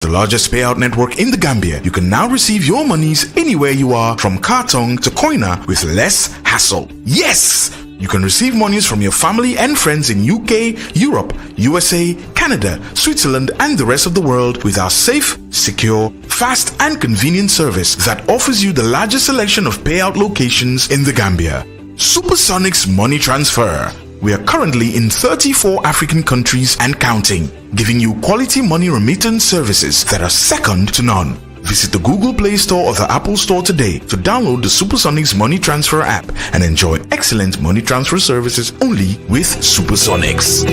The largest payout network in the Gambia, you can now receive your monies anywhere you are, from Kartong to Koina, with less hassle. Yes! You can receive monies from your family and friends in UK, Europe, USA, Canada, Switzerland, and the rest of the world with our safe, secure, fast, and convenient service that offers you the largest selection of payout locations in the Gambia. Supersonic's Money Transfer. We are currently in 34 African countries and counting, giving you quality money remittance services that are second to none. Visit the Google Play Store or the Apple Store today to download the Supersonics Money Transfer app and enjoy excellent money transfer services only with Supersonics.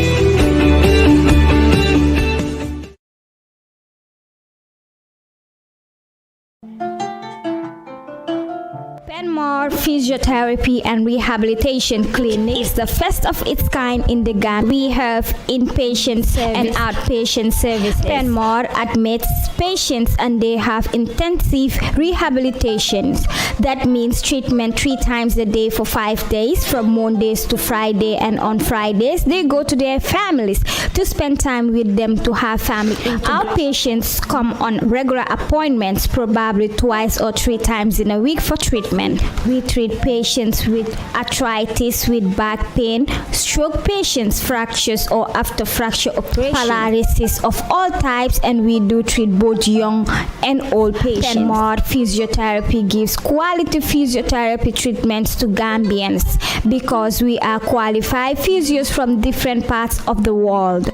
Physiotherapy and Rehabilitation Clinic is the first of its kind in the Gambia. We have inpatient service and outpatient services. Penmore admits patients and they have intensive rehabilitations. That means treatment 3 times a day for 5 days, from Mondays to Friday, and on Fridays they go to their families to spend time with them to have family. Outpatients come on regular appointments, probably 2 or 3 times in a week for treatment. We treat patients with arthritis, with back pain, stroke patients, fractures or after fracture operation, paralysis of all types, and we do treat both young and old patients. Penmore Physiotherapy gives quality physiotherapy treatments to Gambians because we are qualified physios from different parts of the world.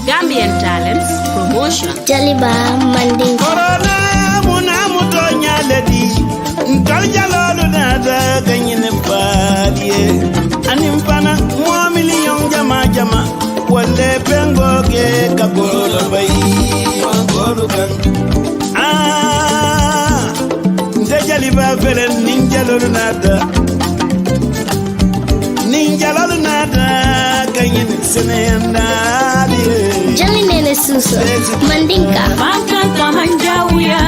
Gambian Talents Promotion. Jaliba Manding. Corona munamuto nyaledi. Nkaljalalu nada ganyine badie. Animpana mwa milion jama. Wale pengo ke kabolo bayi. Wangorugan. Jaliba vele ninjalalu nada. Ninjalalu nada ganyine senenda. Jali nene suso Mandinka. Fankanta manjawuya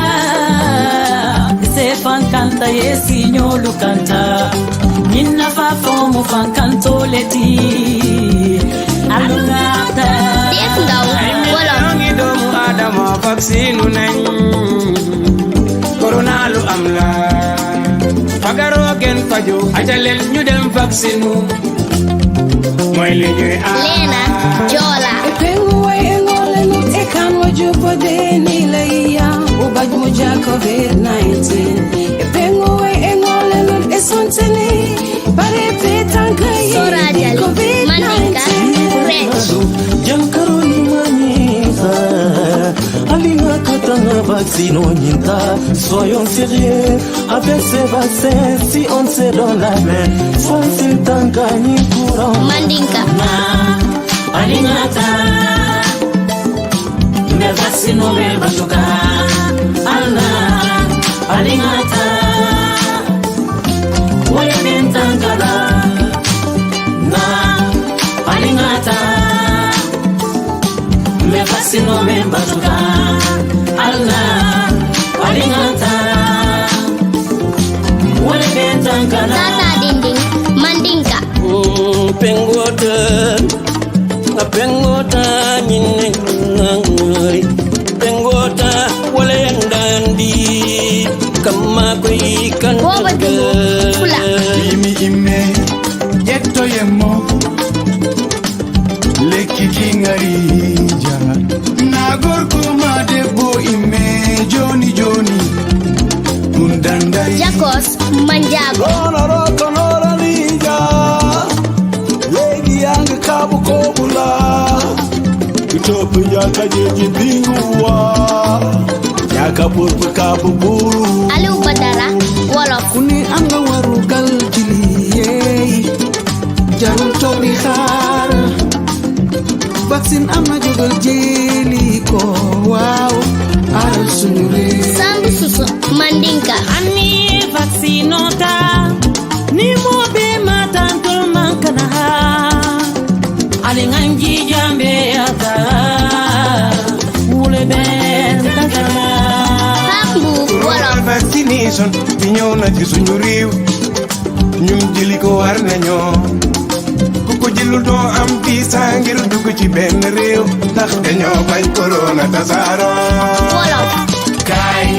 se fankanta yesi nyolu kanta minna fa fomu fankanto leti alungata Diek ndaw wala ngi doomu adama vaccine nañ corona lu am la fagaro gen fajo ajalel ñu dem vaccine moy li ñuy Lena Jola COVID-19 epengo engole esonteni bare petanga Sora Jali Mandinka Rich Jankaroni maniza Alina katana vaccine onyinta. Soyons sérieux avec ces vaccins. Si on se donne la main, facile d'en gagner courant. Mandinka Alingata me vaccine me batuka Allah alingata wale bentangala na alingata me vaccine me batuka Allah alingata wale bentangala Tata Dinding Mandinka Pengota nyine ngangari pengota wala yandandi kama koi kan Boba Demo Fula imi ime getto yemo leki kingari jana nagor kuma debo ime joni undandai Jakos Manjago Konora ninja legi yang kabu kobula Utopu yaka jeji bingua Yaka purpu kabuburu Alu Badara Wolof Kuni anga warugal jili jarul toog di xaar vaccine am na jógal jëli ko waaw aaral suñu réew Sambu susu mandinka Ani vaccinota ni mo be matantul mankana ali nganji jambe ata wule ben takana Pambu wolof vaccination bi ñëw na ci suñu réew ñum jëli ko war nañoo ku ko jëlul doo am visa ngir dugg ci benn réew ndax dañoo bañ corona tasaaro wolof Kaay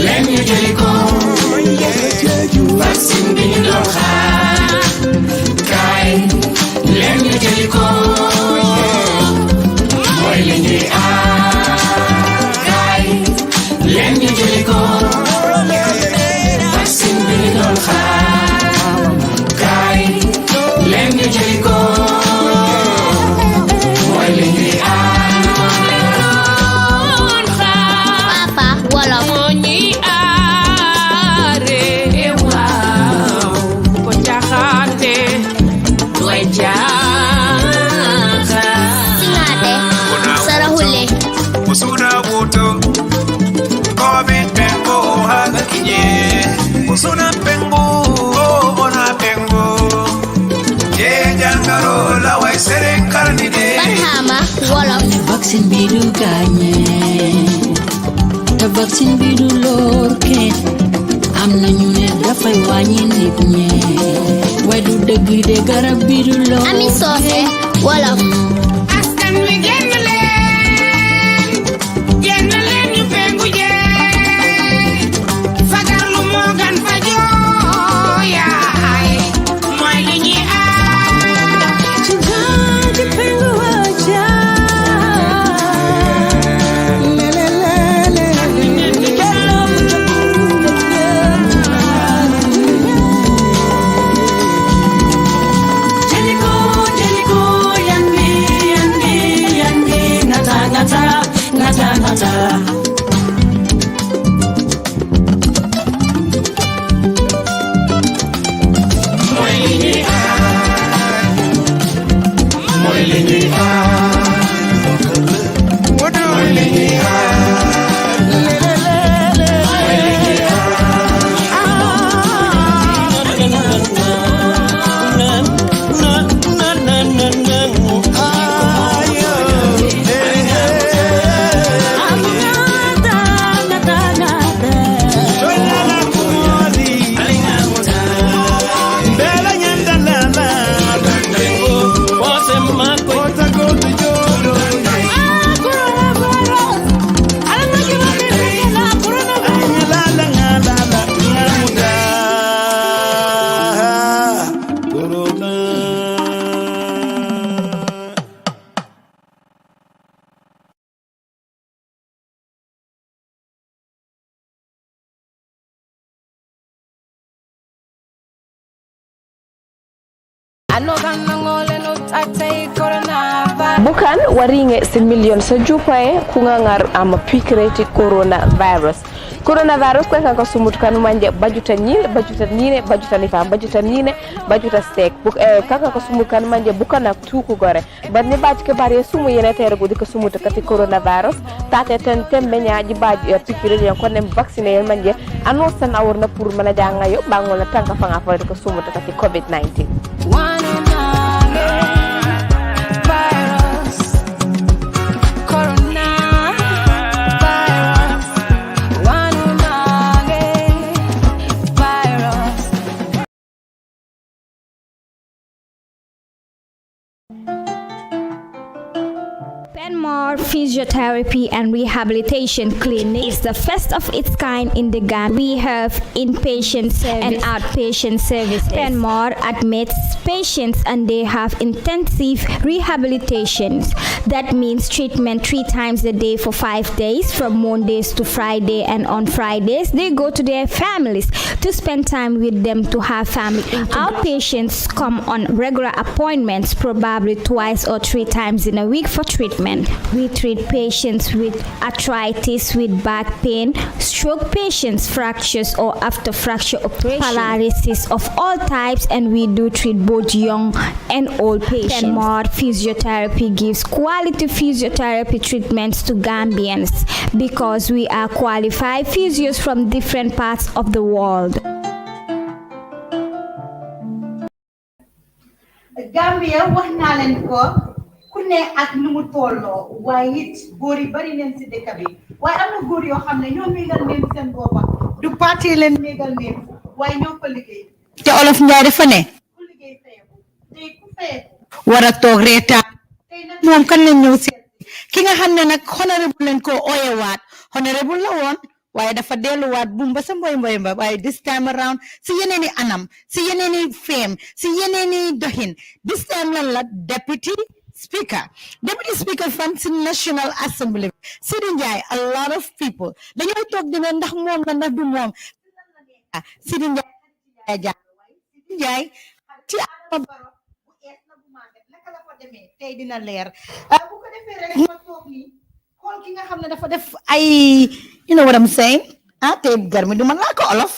leen ñu jëli ko vaccine bi ñu doon xaar kaay leen ñu jëli ko mooy li ñuy aar kaay leen ñu jëli ko vaccine bi ñu doon xaar kaay leen ñu jëli ko mooy li ñuy aar papa wolof singate sarahule Usuna buto Kobe pengo haga kinye Usuna pengo ona pengo Ye jangaro la way seren karnide barhama wolof vaccine bi du gagné te vaccine bi du lor kenn am na ñu ne dafay wàññi nit ñi waaye du dëgg de garab bi du lor ami soose wolof askan wi génn leen ñu pengu jee fagarlu moo gan fajoo yaay mooy li ñuy aar ci pengu waja Jeliko yangi ngata mooy li ñuy aar mooy li ñuy aar mooy li ñuy bukan waringe si million sa jupae kungangar ama pikreti coronavirus kwa kaka sumut kanu manje bajuta nine bajuta nifa bajuta steak kaka ko sumut kanu manje bukana tuku gore banni baji ke bare sumu yene tere gudi ko sumut kati coronavirus tate ten tembe nyaaji baji pikreti ko nem vaccine manje anosan awurna pour mana janga yo bangol tanka fanga fa ko sumut kati covid-19 Penmore Physiotherapy and Rehabilitation Clinic is the first of its kind in the Gambia. We have inpatient and outpatient services. Penmore admits patients and they have intensive rehabilitations. That means treatment 3 times a day for 5 days, from Mondays to Friday, and on Fridays they go to their families to spend time with them to have family. Outpatients come on regular appointments, probably 2 or 3 times in a week for treatment. treatment. We treat patients with arthritis, with back pain, stroke patients, fractures or after fracture operation, paralysis of all types, and we do treat both young and old patients. And more, physiotherapy gives quality physiotherapy treatments to Gambians because we are qualified physios from different parts of the world. Gambia wax naa leen ko ku ne ak nu mu tolloo waaye it góor yi bari neen si dëkk bi waaye am na góor yoo xam ne ñoo méegal neen seen boppa du parti leen méegal neen waaye ñoo ko liggéey te olof Njaay dafa ne ku liggéey fayeku tey ku fayeku war a toog reetaan tey nag moom kan leen ñëw seet ki nga xam ne nag honorable leen ko ooyewaat honorable la woon waaye dafa delluwaat bumba sa mboy mboy mba waaye this time around si yeneeni anam si yeneeni fame si yeneeni doxin this time lan la deputy speaker from the National Assembly Seedy Njie. A lot of people dañoo toog dina ndax moom la ndax du moom Seedy Njie ci Adama Barrow bu ees na bu màgget naka la fa demee tey dina leer bu ko defee rek ma toog nii xool ki nga xam ne dafa def ay you know what I'm saying tey garmi du ma laa ko olof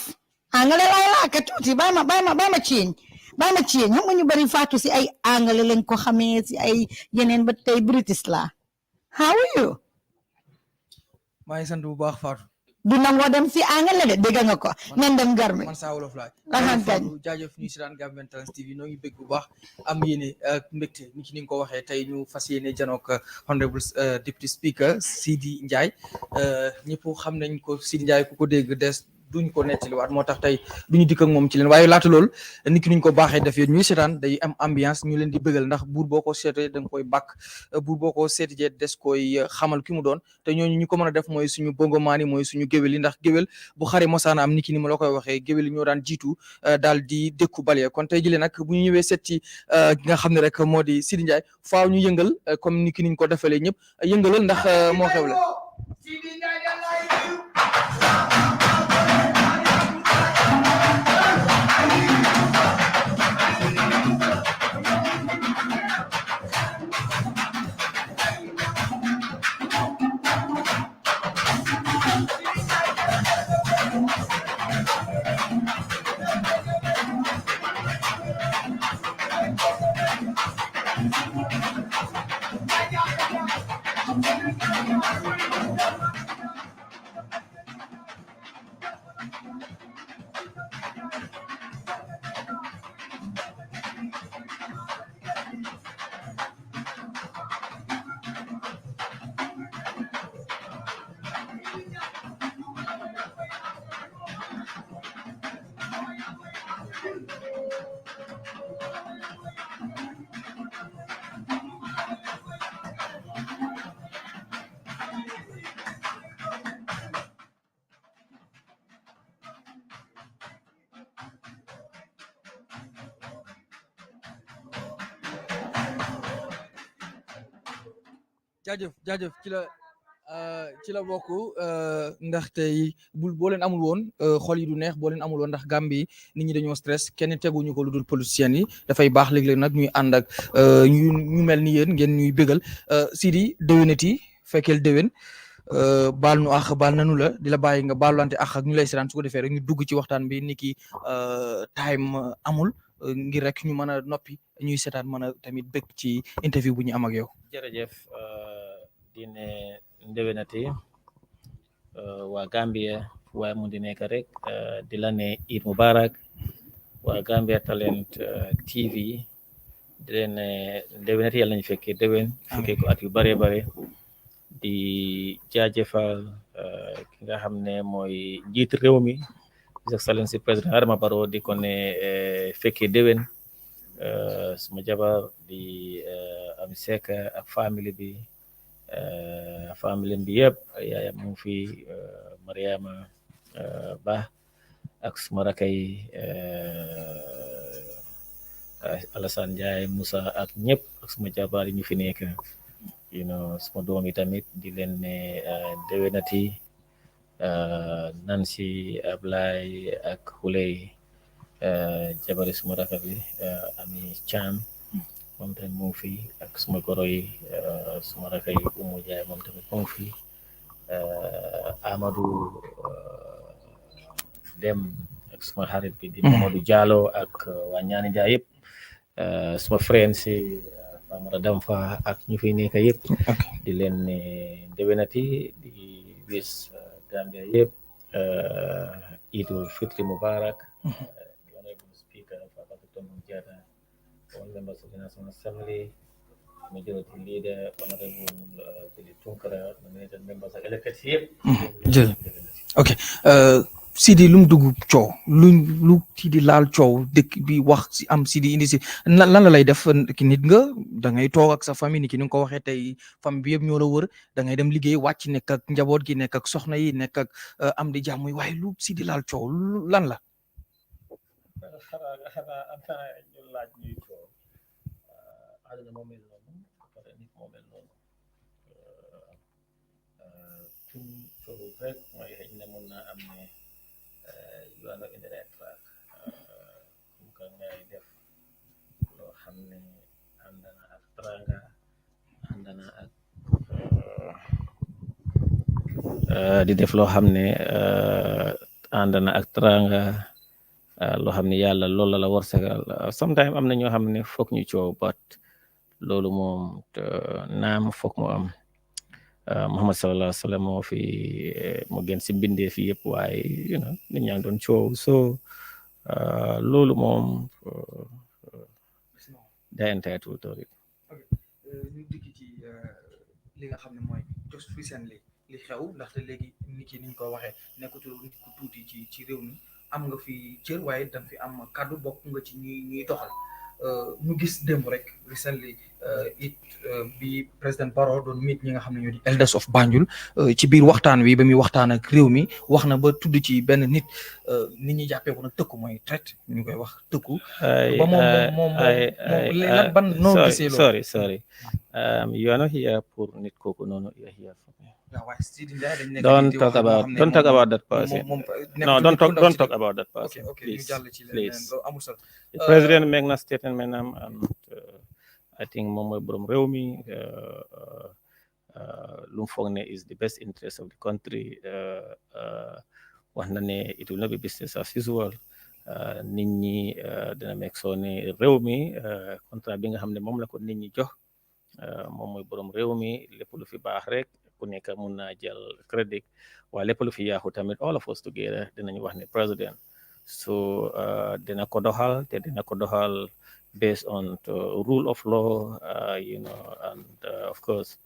angale laay laaka tuuti bàyyi ma ciiñ ñoom ñu bari faatu si ay angale lañ ko xamee si ay yeneen ba tey British la how are you maa ngi sant bu baax Fatou du nangoo dem si angale de dégg nga ko nen dem garmi man saa wolof laaj Fatou jaajëf ñuy si daan Gambian Talents TV noo ngi bëgg bu baax am yéene ak mbégte ni ki ni nga ko waxee tey ñu fas yéene janook honorable deputy speaker Seedy Njie ñëpp xam nañ ko Seedy Njie ku ko dégg des duñ ko nettaliwaat moo tax tey duñu dikk ak moom ci leen waaye laata loolu nit ki nuñ ko baaxee def yéen ñuy seetaan day am ambiance ñu leen di bëggal ndax buur boo ko seetee da nga koy bàkk buur boo ko seetee des koy xamal ki mu doon te ñooñu ñu ko mën a def mooy suñu bongomaani mooy suñu géwél yi ndax géwél bu xare mosaana am nit ki ni ma la koy waxee géwél yi ñoo daan jiitu daal di dékku bale kon tey jëlee nag bu ñu ñëwee seet ci nga xam ne rek moo di Seedy Njie faaw ñu yëngal comme ni ki niñ ko defalee ñëpp yëngalal ndax moo xew la jaajëf ci la bokk ndax tey boo leen amul woon xol yi du neex boo leen amul woon ndax Gambie nit ñi dañoo stress kenn teguñu ko lu dul politiciens yi dafay baax léeg-léeg nag ñuy ànd ak ñu mel ni yéen ngeen ñuy bégal Seedy déwénati fekkeel déwén baal nu àq baal nanu la di la bàyyi nga baalwante àq ak ñu lay seetaan su ko defee rek ñu dugg ci waxtaan bi ni ki time amul ngir rek ñu mën a noppi ñuy seetaan mën a tamit bëgg ci interview bu ñu am ak yow. jërëjëf dine ndewenati waa Gambia waaye mu di nekk rek di la ne Eid Mubarak waa Gambia Talent TV di leen ne ndewenati yàlla nañu fekkee déwén fekkee ko at yu bare bare di jaajëfal ki nga xam ne mooy njiit réew mi His Excellency président Adama Barrow di ko ne fekkee déwén suma jabar di am Seck ak famille bi famille bi yëpp yaayam mu ngi fi Mariama Ba ak suma rakay Alassane Ndiaye Moussa ak ñëpp ak suma jabar yi ñu fi nekk suma doom yi tamit di leen ne déwénati Nancy Ablay ak Huley jabari suma raka bi Ami Cham moom tamit mu ngi fi ak suma goro yi suma rakk yi Umu Jaay moom tamit mu ngi fi Amadou Dem ak suma xarit bi di Mamadou Diallo ak waa Ñaani Njaay yëpp suma friends si Famara Damfa ak ñu fi nekk yëpp di leen ne déwénati di wis Gambia yëpp Idul Fitri Mubarak the Honorable Speaker Papa Dr. Mujata, all members of the National Assembly, Majority Leader Honorable Billy Tunkara, nominated members are elected here. Ok Sidi lu mu dugg coow lu Sidi laal coow dëkk bi wax si am Sidi indi si lan la lay def ki nit nga da ngay toog ak sa famille ni ki ni nga ko waxee tey famille bi yëpp ñoo la wër da ngay dem liggéey wàcc nekk ak njaboot gi nekk ak soxna yi nekk ak am di jàmm yi waaye lu Sidi laal coow lan la. xanaa ñu laaj ñuy coow àdduna moo mel noonu pare nit moo mel noonu suñ coow rek mooy xëy na mun naa am ne you are not in the right track comme que ngay def loo xam ne ànd na ak tranga ànd na ak di def loo xam ne ànd na ak tranga loo xam ne yàlla loolu la warsagal sometimes am na ñoo xam ne foog ñu coow but loolu moom naam foog mu am Muhammad sallallahu alaihi wasallam moo fi mu gën si bindee fi yëpp waaye nit ñaa ngi doon coow so loolu moom day entitled to it. ñu dikki ci li nga xam ne mooy just recently li xew ndaxte léegi nit ki niñ ko waxee nekkutul nit ku tuuti ci réew mi am nga fi cër waaye danga fi am kàddu bokk nga ci ñuy doxal ñu gis démb rek recently bi président Barrow doon meet ñi nga xam ne ñoo di elders of Banjul ci biir waxtaan wi ba muy waxtaan ak réew mi wax na ba tudd ci benn nit ñi jàppee ko nag tëkku mooy traite ñu koy wax tëkku ba moom lan ban noo gisee loolu sorry you are not here pour nit kooku noonu you are here for me. Don't talk about that person. No, don't talk about that person. Please. The president make a statement, and I think Momo Brom Reumi Lumfongne is the best interest of the country. It will not be business as usual. Nini dana make so ne Reumi kontra bi nga xamne mom la ko nit ñi jox mom moy borom Reumi lepp lu fi baax rek ku nekk mun naa jël crédit waaye lépp lu fi yaaxu tamit all of us together dinañ wax ne président so dina ko doxal te dina ko doxal based on the rule of law and of course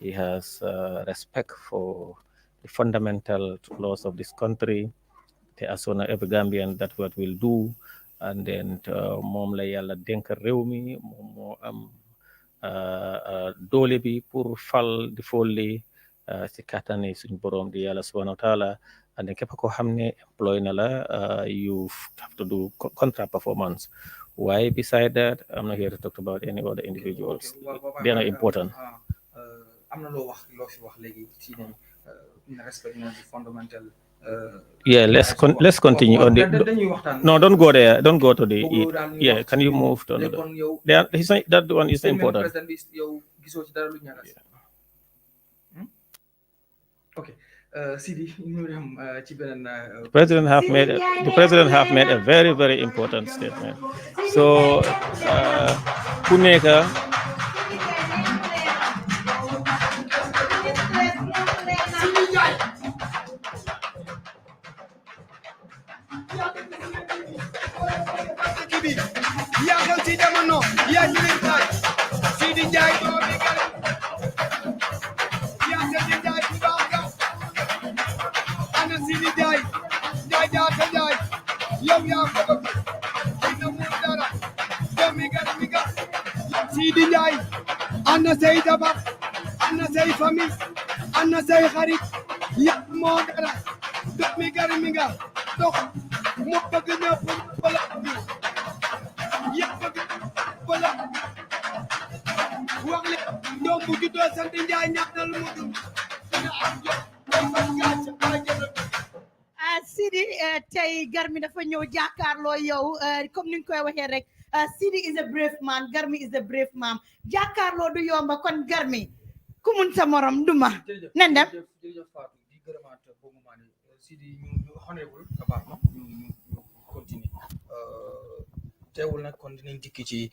he has respect for the fundamental laws of this country te as soon as every Gambian that what will do and then moom la yàlla dénk réew mi moom moo am doole bi pour fal di folli si katani suñ borom di yàlla subhanahu wa taala and képp koo xam ne employ na la you have to do contract performance why beside that I'm not here to talk about any other individuals they are not important. am na loo fi wax léegi ci ne respect the fundamental yeah, let's continue on the. No, don't go there. Don't go to the. Yeah, can you move to another? That one is important. Okay, Sidi, the president have made a very, very important statement. So, Kuneka. Seedy Njie doomi gal Seedy Njie bu baax ga ana Seedy Njie jaata Njie yow yaa ko bëgg dina mu dara doomi gal mi ga Seedy Njie ana say jabar ana say famille ana say xarit yëpp moo dara doomi gal mi nga dox mu bëgg ñëpp wala yëpp bëgg wala wax le doom bu juddoo sant Njaay ñaanal mu dund dina am jot Sidi tey tey Garmi dafa ñëw jàkkaarloo yow comme ni nga koy waxee rek Seedy is a brave man Garmi is a brave man jàkkaarloo du yomba kon Garmi ku mun sa morom duma nen dem jërëjëf Fatou di gërëmaat boobu maa ne Seedy ñu honorable baax na ñu continuer teewul nag kon dinañ dikki ci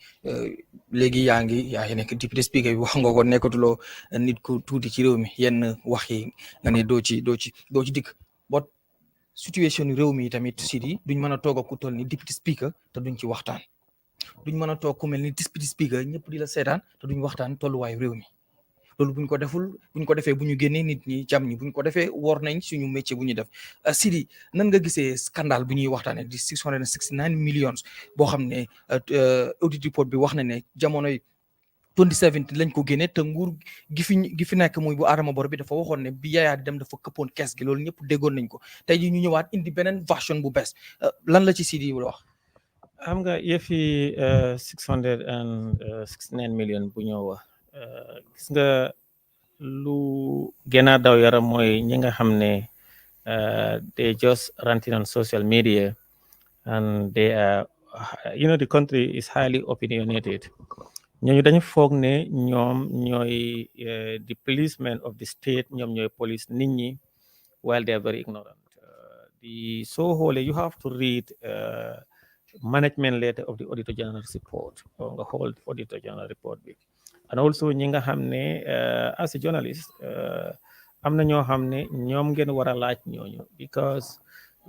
léegi yaa ngi nekk député speaker bi wax nga ko nekkatuloo nit ku tuuti ci réew mi yenn wax yi nga ne doo ci dikk bot situation réew mi tamit Seedy duñ mën a toog ak ku toll ni député speaker te duñ ci waxtaan duñ mën a toog ku mel ni député speaker ñëpp di la seetaan te duñ waxtaan tolluwaayu réew mi loolu buñ ko defee bu ñu génnee nit ñi jàmm ñi buñ ko defee woor nañ suñu métier bu ñuy def Seedy nan nga gisee scandale bi ñuy waxtaanee di 669 millions boo xam ne audit report bi wax na ne jamonoy 2017 lañ ko génne te nguur gi fi nekk muy bu Adama Barrow bi dafa waxoon ne bi Yaya di dem dafa këppoon kees gi loolu ñëpp déggoon nañ ko tey ji ñu ñëwaat indi beneen version bu bees lan la ci Seedy wax. xam nga yëfi 669 millions bu ñëw wax gis nga lu gën a daw yaram mooy ñi nga xam ne they just ranting on social media and they are the country is highly opinionated ñooñu dañu foog ne ñoom ñooy the policemen of the state ñoom ñooy police nit ñi while they are very ignorant soo xoolee you have to read management letter of the Auditor General's report nga xool Auditor General report bi and also ñi nga xam ne as a journalist am na ñoo xam ne ñoom ngeen war a laaj ñooñu because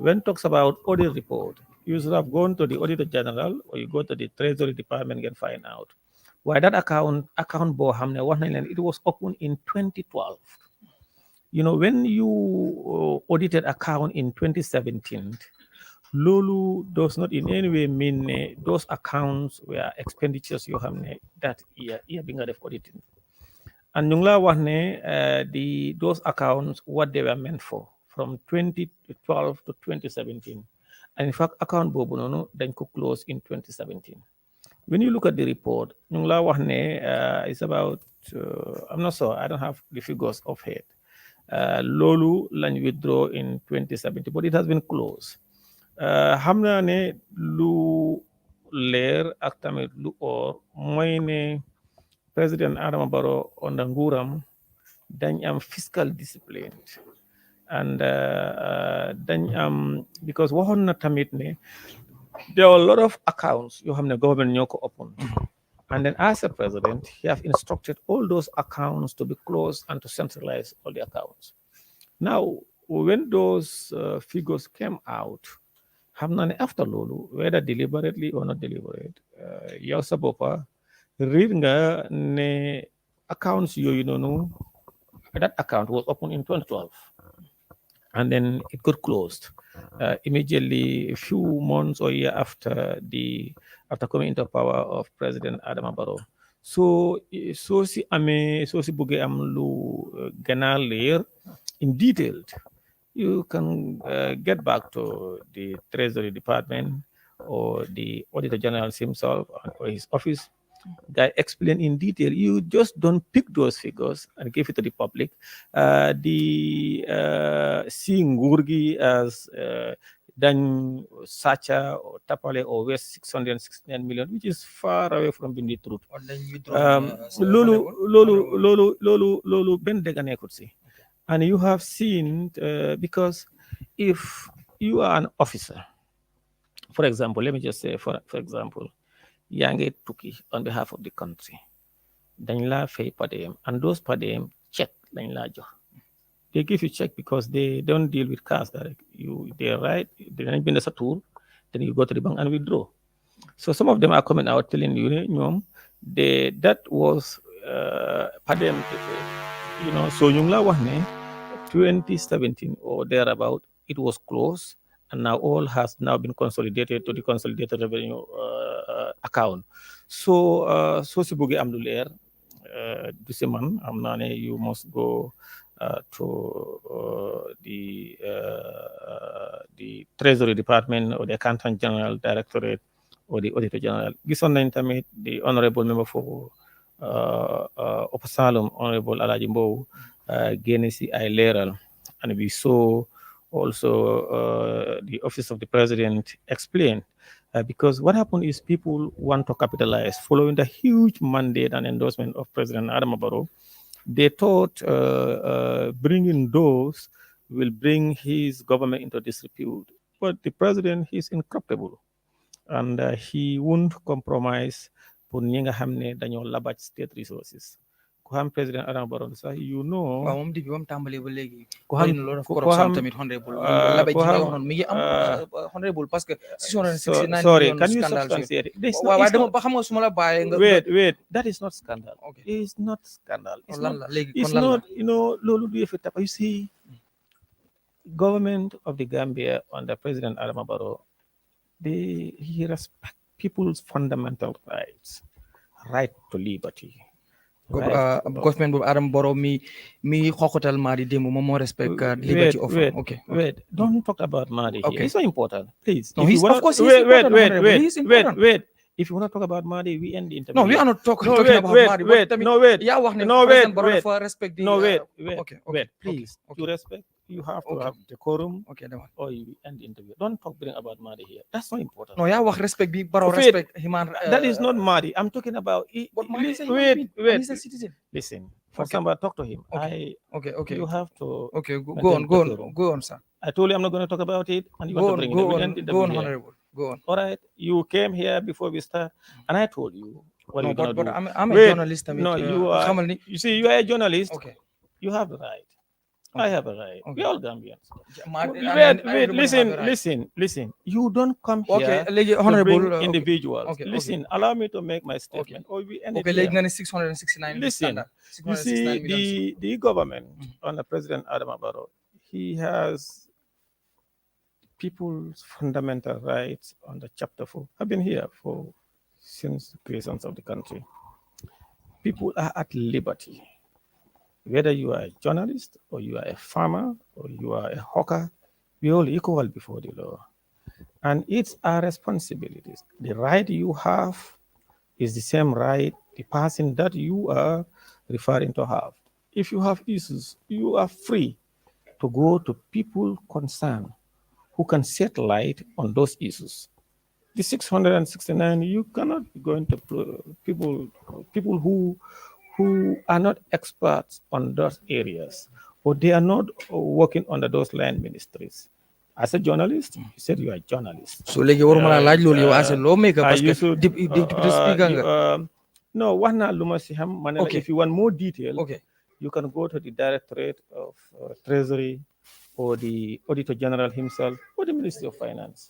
when talks about audit report you should have gone to the Auditor General or you go to the Treasury Department and find out why that account boo xam ne wax nañ leen it was opened in 2012 when you audited account in 2017 Lulu does not in any way mean those accounts were expenditures you have that year being a auditing. And ñu ngi la wax ne those accounts what they were meant for from 2012 to 2017. And in fact, account boobu noonu dañ ko close in 2017. When you look at the report, ñu ngi la wax ne it's about I'm not sure, I don't have the figures of it. Loolu lañ withdraw in 2017, but it has been closed. xam naa ne lu leer ak tamit lu or mooy ne président Adama Barrow under nguuram dañ am fiscal discipline and dañ am because waxoon na tamit ne there are a lot of accounts yoo xam ne government ñoo ko open and then as a president he have instructed all those accounts to be closed and to centralize all the accounts. Now when those figures came out xam naa ne after loolu whether deliberately or not deliberate yow sa boppa read nga ne accounts yooyu noonu that account was opened in 2012 and then it got closed immediately a few months or year after coming into power of President Adama Barrow. So si buggee am lu gën a leer in detail you can get back to the Treasury Department or the Auditor General himself or his office. They explain in detail. You just don't pick those figures and give it to the public. Seeing Ngurgi as Dan Sacha or Tapale or West 669 million, which is far away from being the truth. Lolu Ben Degane could see. And you have seen, because if you are an officer, for example, let me just say, for example, Yange Tuki on behalf of the country, then la fay per diem, and those per diem check then la jox. They give you check because they don't deal with cash direct. They write, they don't been as a tool, then you go to the bank and withdraw. So some of them are coming out telling you, that was per diem. So yung la wax ne 2017 or thereabout, it was closed, and now all has now been consolidated to the consolidated revenue account. So si buggee am lu leer du si man am naa ne you must go to the Treasury Department or the Accountant General Directorate or the Auditor General. Gisoon nañ tamit the honorable member for Upper Salom, Honorable Alhaji Mbow, génne si ay leeral, and we saw also the Office of the President explained. Because what happened is people want to capitalize following the huge mandate and endorsement of President Adama Barrow. They thought bringing those will bring his government into disrepute. But the president is incorruptible, and he won't compromise for ñi nga xam ne dañoo labaj state resources. Ku xam President Adama Barrow sax you know. waaw moom depuis ba mu tàmbalee ba léegi. ku xam loolu of corruption tamit honorable. labaj gi nga wax noonu mi ngi am honorable parce que 669 sorry, million can you scandal. substantiate it? waaw dama ba xam nga su ma la bàyyee nga. Wait, that is not scandal. Okay. It's not scandal. It's not, you know, loolu du yëfi tapa. You see, government of the Gambia under President Adama Barrow, he respects people's fundamental rights, right to liberty. Government of Adama Barrow mi xoxotal Madi démb moom moo respect liberty of. Wait, don't talk about Madi here. It's not important, please. No, of course he's important. Wait. If you want to talk about Madi, we end the interview. No, we are not talking about Madi. Wait. Please. You respect. You have to have decorum. Okay, or you end the interview. Don't bring about Madi here. That's not important. No, respect bi Barrow respect human. That is not Madi. I'm talking about. Wait. He's a citizen. Listen. For somebody, talk to him. Okay. You have to. Okay, go on, sir. I told you I'm not going to talk about it, and you want to bring it. Go on, honorable. Go on. All right. You came here before we start, and I told you what you're going to do. I'm a journalist. No, you are. You see, you are a journalist. Okay. You have the right. I have a right. Okay. We're all Gambians. Wait. Listen. You don't come here to bring individuals. Okay. Listen, allow me to make my statement. Okay. Listen, 669. you see, the government under President Adama Barrow, he has people's fundamental rights under Chapter 4. I've been here since the creation of the country. People are at liberty. Whether you are a journalist or you are a farmer or you are a hawker, we all equal before the law. And it's our responsibilities. The right you have is the same right the person that you are referring to have. If you have issues, you are free to go to people concerned who can shed light on those issues. The 669, you cannot go into people who are not experts on those areas, or they are not working under those land ministries. As a journalist, you said you are a journalist. So, as a lawmaker, if you want more detail, you can go to the Directorate of Treasury, or the Auditor General himself, or the Ministry of Finance.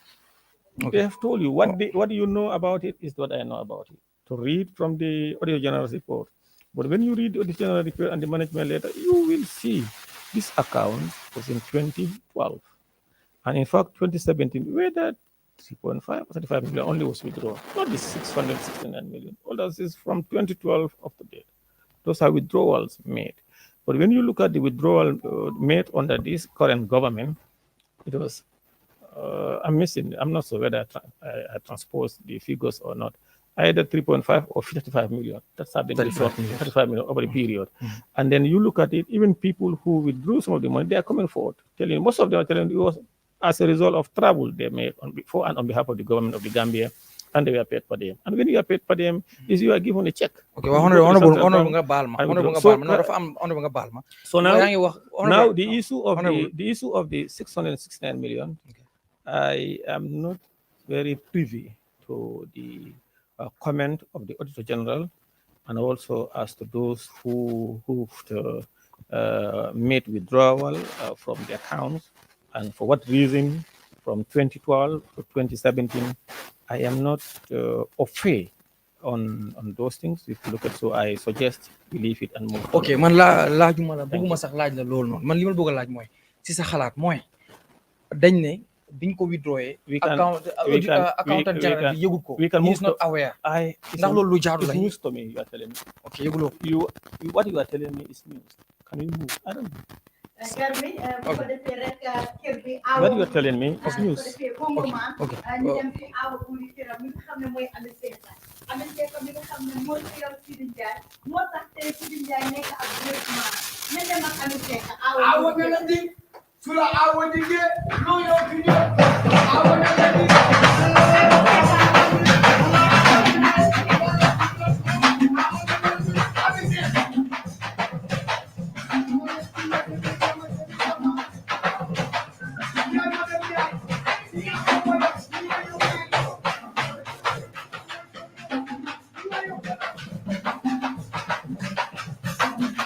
They have told you what do you know about it is what I know about it. To read from the Auditor General's report. But when you read the Auditor General report and the management letter, you will see this account was in 2012. And in fact, 2017, where that 3.5 or 35 million only was withdrawn, not the 669 million. All that is from 2012 up to date. Those are withdrawals made. But when you look at the withdrawal made under this current government, it was, I'm not sure whether I transposed the figures or not, either 3.5 or 55 million. That's how they 35 million over a period. And then you look at it, even people who withdrew some of the money, they are coming forward, most of them are telling you it was as a result of trouble they made for and on behalf of the government of the Gambia, and they were paid per diem. And when you are paid per diem, is you are given a check. Okay, honorable Balma. So now the issue of the 669 million, I am not very privy to the comment of the Auditor General, and also as to those who made withdrawal from the accounts, and for what reason from 2012 to 2017. I am not afraid on those things. If you look at, so I suggest we leave it and move forward. Okay, man laajuma la bëgguma sax laaj la lool non. Man li ma bëgg a laaj mooy ci sa xalaat mooy dañ ne biñ ko withdrawé accountant general bi yëgul ko. He is not aware. Ndax loolu lu jaadu la. It's news to me, you are telling me. Okay, yëguloo. What you are telling me is news. Can you move? I don't know. What you are telling me is news. Okay. Sula awo dige, lo yo dige, awo dige.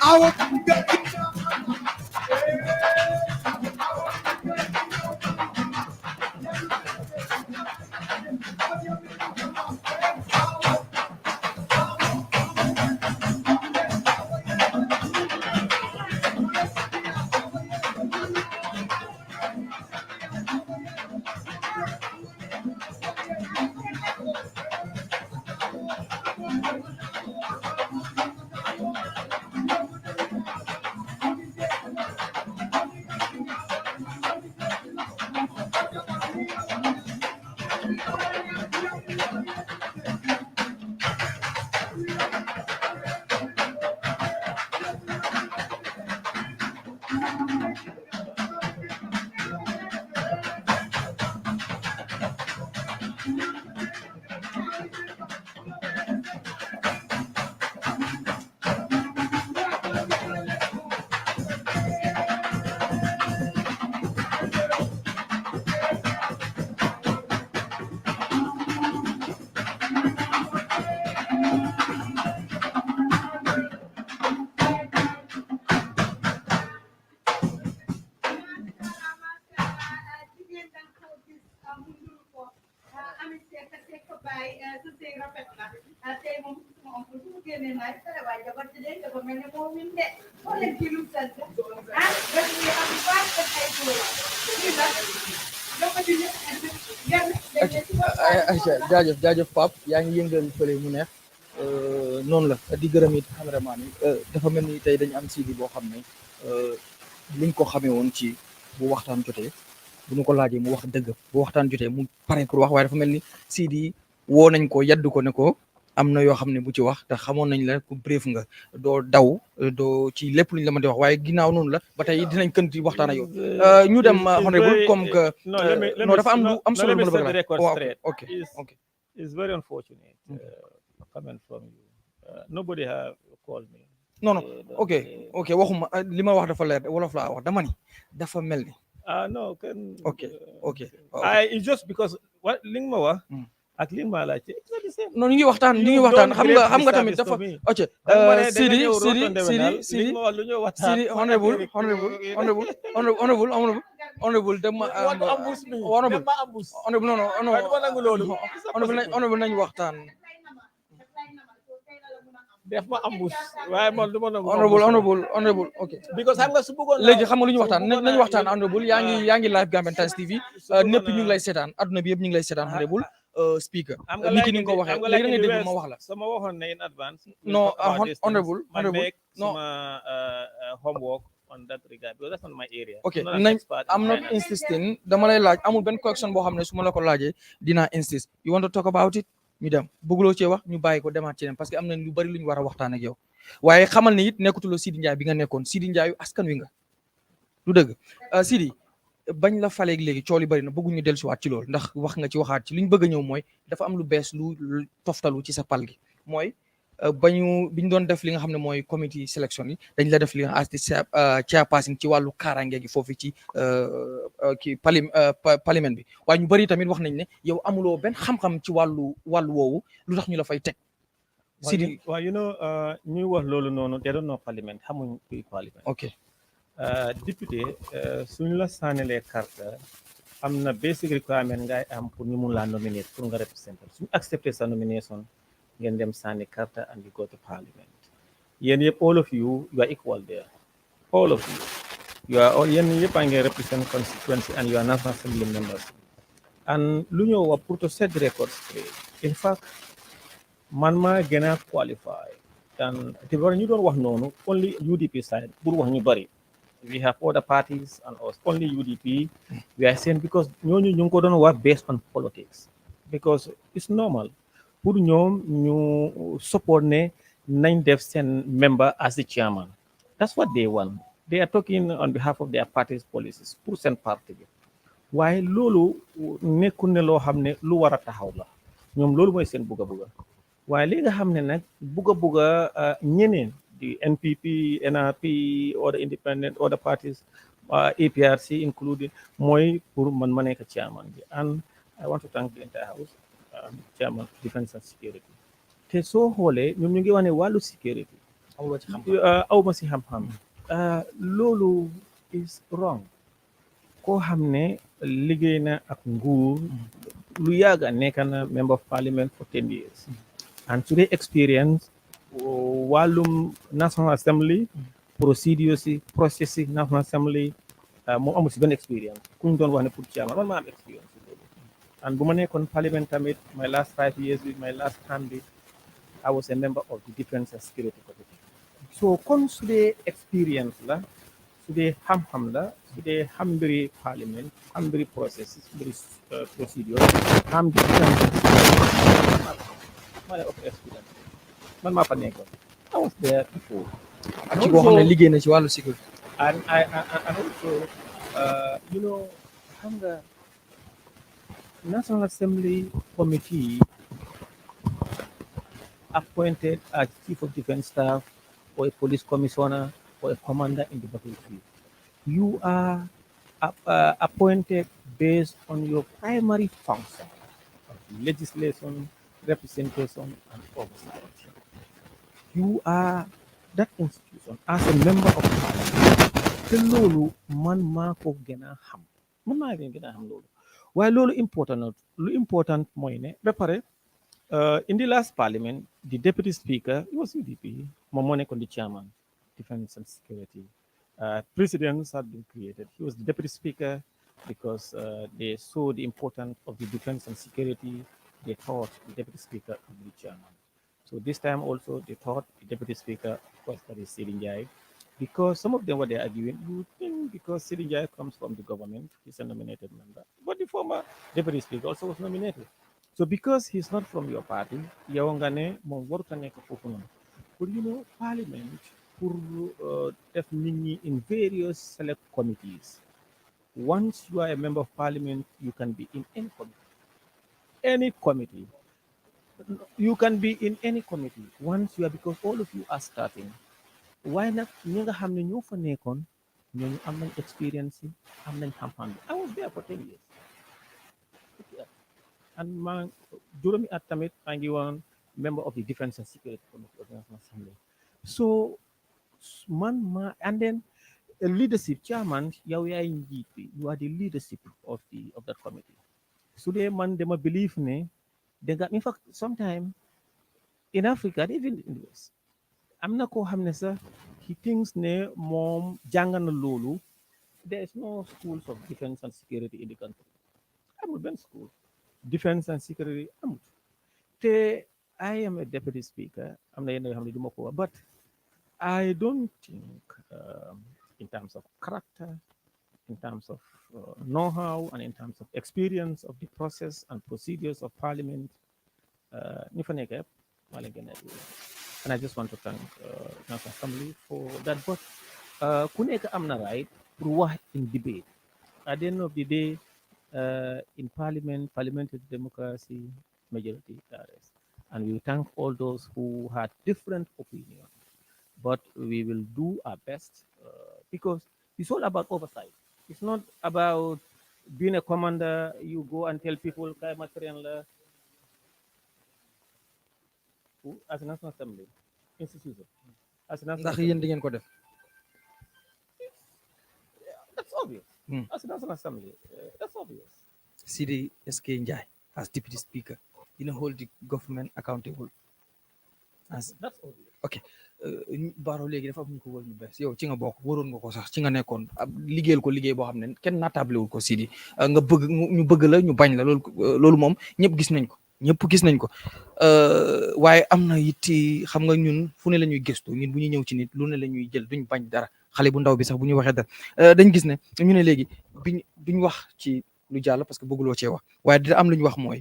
Awo dige. jaajëf Pape yaa ngi yëngal fële mu neex noonu la di gërëm it cameraman yi dafa mel ni tey dañu am Sidy boo xam ne liñ ko xamee woon ci bu waxtaan jotee bu ñu ko laajee mu wax dëgg bu waxtaan jotee mu pare pour wax waaye dafa mel ni Sidy woo nañ ko yaddu ko ne ko am na yoo xam ne bu ci wax te xamoon nañ la ku bref nga doo daw doo ci lépp luñ la mën di wax waaye ginnaaw noonu la ba tey dinañ kën di waxtaan ak yow ñu dem honorable comme que non dafa am lu am solo lu ma bëgg a ok It's very unfortunate coming from you. Nobody have called me. Non, ok waxuma li ma wax dafa leer wolof laa wax dama ni dafa mel ni no ok it's just because what li nga ma wax ak li ma laajte it's not the same. non ñu ngi waxtaan xam nga tamit dafa ok Sidy honorable dama honorable nañ waxtaan def ma ambush waaye man du ma nangu honorable ok because xam nga su bëggoon léegi xam nga lu ñu waxtaan nañ waxtaan honorable yaa ngi live Gambian Talents TV ñëpp ñu ngi lay seetaan adduna bi yëpp ñu ngi lay seetaan honorable speaker ni ki ni nga ko waxee léegi da ngay dégg ma wax la sama waxoon ne in advance non honorable non homework on that regard because that's not my area. Okay, I'm not insisting dama lay laaj amul benn question boo xam ne su ma la ko laajee dinaa insist you want to talk about it ñu dem bëgguloo cee wax ñu bàyyi ko demaat ci dem parce que am na lu bari lu ñu war a waxtaan ak yow waaye xamal ne it nekkatuloo Sidy Njie bi nga nekkoon Sidy Njie askan wi nga du dëgg Sidy bañ la faleeg léegi coow li bari na bëgguñu dellusiwaat ci loolu ndax wax nga ci waxaat ci li ñu bëgg a ñëw mooy dafa am lu bees lu toftalu ci sa pal gi mooy biñ doon def li nga xam ne mooy committee sélection yi dañ la def li nga chairperson ci wàllu kaaraange gi foofu ci kii parlement bi waaye ñu bari tamit wax nañ ne yow amuloo benn xam-xam ci wàllu woowu lu tax ñu la fay teg Sidy waaw ñuy wax loolu noonu te doon noo parlement xamuñ kuy parlement ok député suñu la sànnilee carte am na basic requirement ngay am pour ñu mun laa nominate pour nga représenter suñu accepter sa nomination ngeen dem sànni carte and you go to parliament yéen yëpp all of you are equal there all of you are all yéen yëpp a ngi represent constituency and you are national assembly members and lu ñëw wax pour to set the record straight in fact man maa gën a qualify and te war ñu doon wax noonu only UDP side pour wax ñu bari we have other parties and us only UDP we are saying because ñooñu ñu ngi ko doon wax based on politics because it's normal pour ñoom ñu support ne nañ def seen member as the chairman that's what they want they are talking on behalf of their party's policies pour seen parti bi waaye loolu nekkul ne loo xam ne lu war a taxaw la ñoom loolu mooy seen bugga waaye li nga xam ne nag bugga ñeneen di NPP NRP or the independent or the parties APRC including mooy pour man ma nekk chairman bi and I want to thank the entire house chairman defense and security te soo xoolee ñoom ñu ngi wax ne wàllu security aw ma si xam-xam loolu is wrong koo xam ne liggéey na ak nguur lu yàgga nekk na member of parliament for 10 years and today experience wàllum National Assembly procedures yi process yi National Assembly moom amul si benn experience ku ñu doon wax ne pour chairman man maa am experience and bu ma nekkoon parliament tamit my last 5 years with my last term bi I was a member of the defense and security committee so kon su dee experience la su dee xam-xam la su dee xam mbiri parliament xam mbiri processes mbiri procedure xam di maa leen ëpp experience man maa fa nekkoon I was there before ak ci koo xam ne liggéey na ci wàllu sécurité and also you know xam nga National Assembly Committee appointed a chief of defense staff or a police commissioner or a commander in the battlefield. You are appointed based on your primary function of legislation, representation, and oversight. You are that institution as a member of parliament. Te loolu man maa ko gën a xam man maa gën a xam loolu waaye loolu important mooy ne ba pare in the last parliament the deputy speaker he was UDP moom moo nekkoon the chairman defense and security presidents had been created he was the deputy speaker because they saw the importance of the defense and security they thought the deputy speaker would be chairman so this time also they thought the deputy speaker was Hon Seedy Njie because some of them were there arguing, you think because Seedy Njie comes from the government, he's a nominated member. But the former deputy speaker also was nominated. So because he's not from your party, Yawangane, but you know, parliament pour definitely in various select committees. Once you are a member of parliament, you can be in any committee. Any committee. You can be in any committee. Once you are, because all of you are starting. Why not ñi nga xam ne ñoo fa nekkoon ñooñu am nañ experience yi am nañ xam-xam bi I was there for 10 years and ma juróomi at tamit maa ngi woon member of the defense and security committee of the National Assembly so and then a leadership chairman yow yaay njiit bi you are the leadership of that committee su dee man dama believe ne danga in fact sometime in Africa even in the West am na koo xam ne sax he thinks ne moom jàng na loolu there is no schools of defense and security in the country amul benn school defense and security amul te I am a deputy speaker am na yenn yoo xam ne du ma ko wax but I don't think in terms of character in terms of know-how and in terms of experience of the process and procedures of parliament ñi fa nekk yëpp maa leen gën a and I just want to thank National Assembly for that. But Kuneka Amna right, in debate. At the end of the day, in Parliament, parliamentary democracy, majority carries. And we thank all those who had different opinions. But we will do our best because it's all about oversight. It's not about being a commander, you go and tell people, as a National Assembly institution as a National ndax yéen di ngeen ko def that's obvious as a National Assembly that's obvious Seedy Njie as deputy speaker you hold the government accountable as that's obvious okay Barrow léegi dafa am ñu ko wër ñu bees yow ci nga bokk waroon nga ko sax ci nga nekkoon liggéeyal ko liggéey boo xam ne kenn naatablewul ko Seedy nga bëgg ñu bëgg la ñu bañ la loolu moom ñëpp gis nañ ko waaye am na it xam nga ñun fu ne la ñuy gëstu ñun bu ñuy ñëw ci nit lu ne la ñuy jël duñ bañ dara xale bu ndaw bi sax bu ñuy waxee dara dañ gis ne ñu ne léegi duñ wax ci lu jàll parce que bëgguloo cee wax waaye dina am lu ñu wax mooy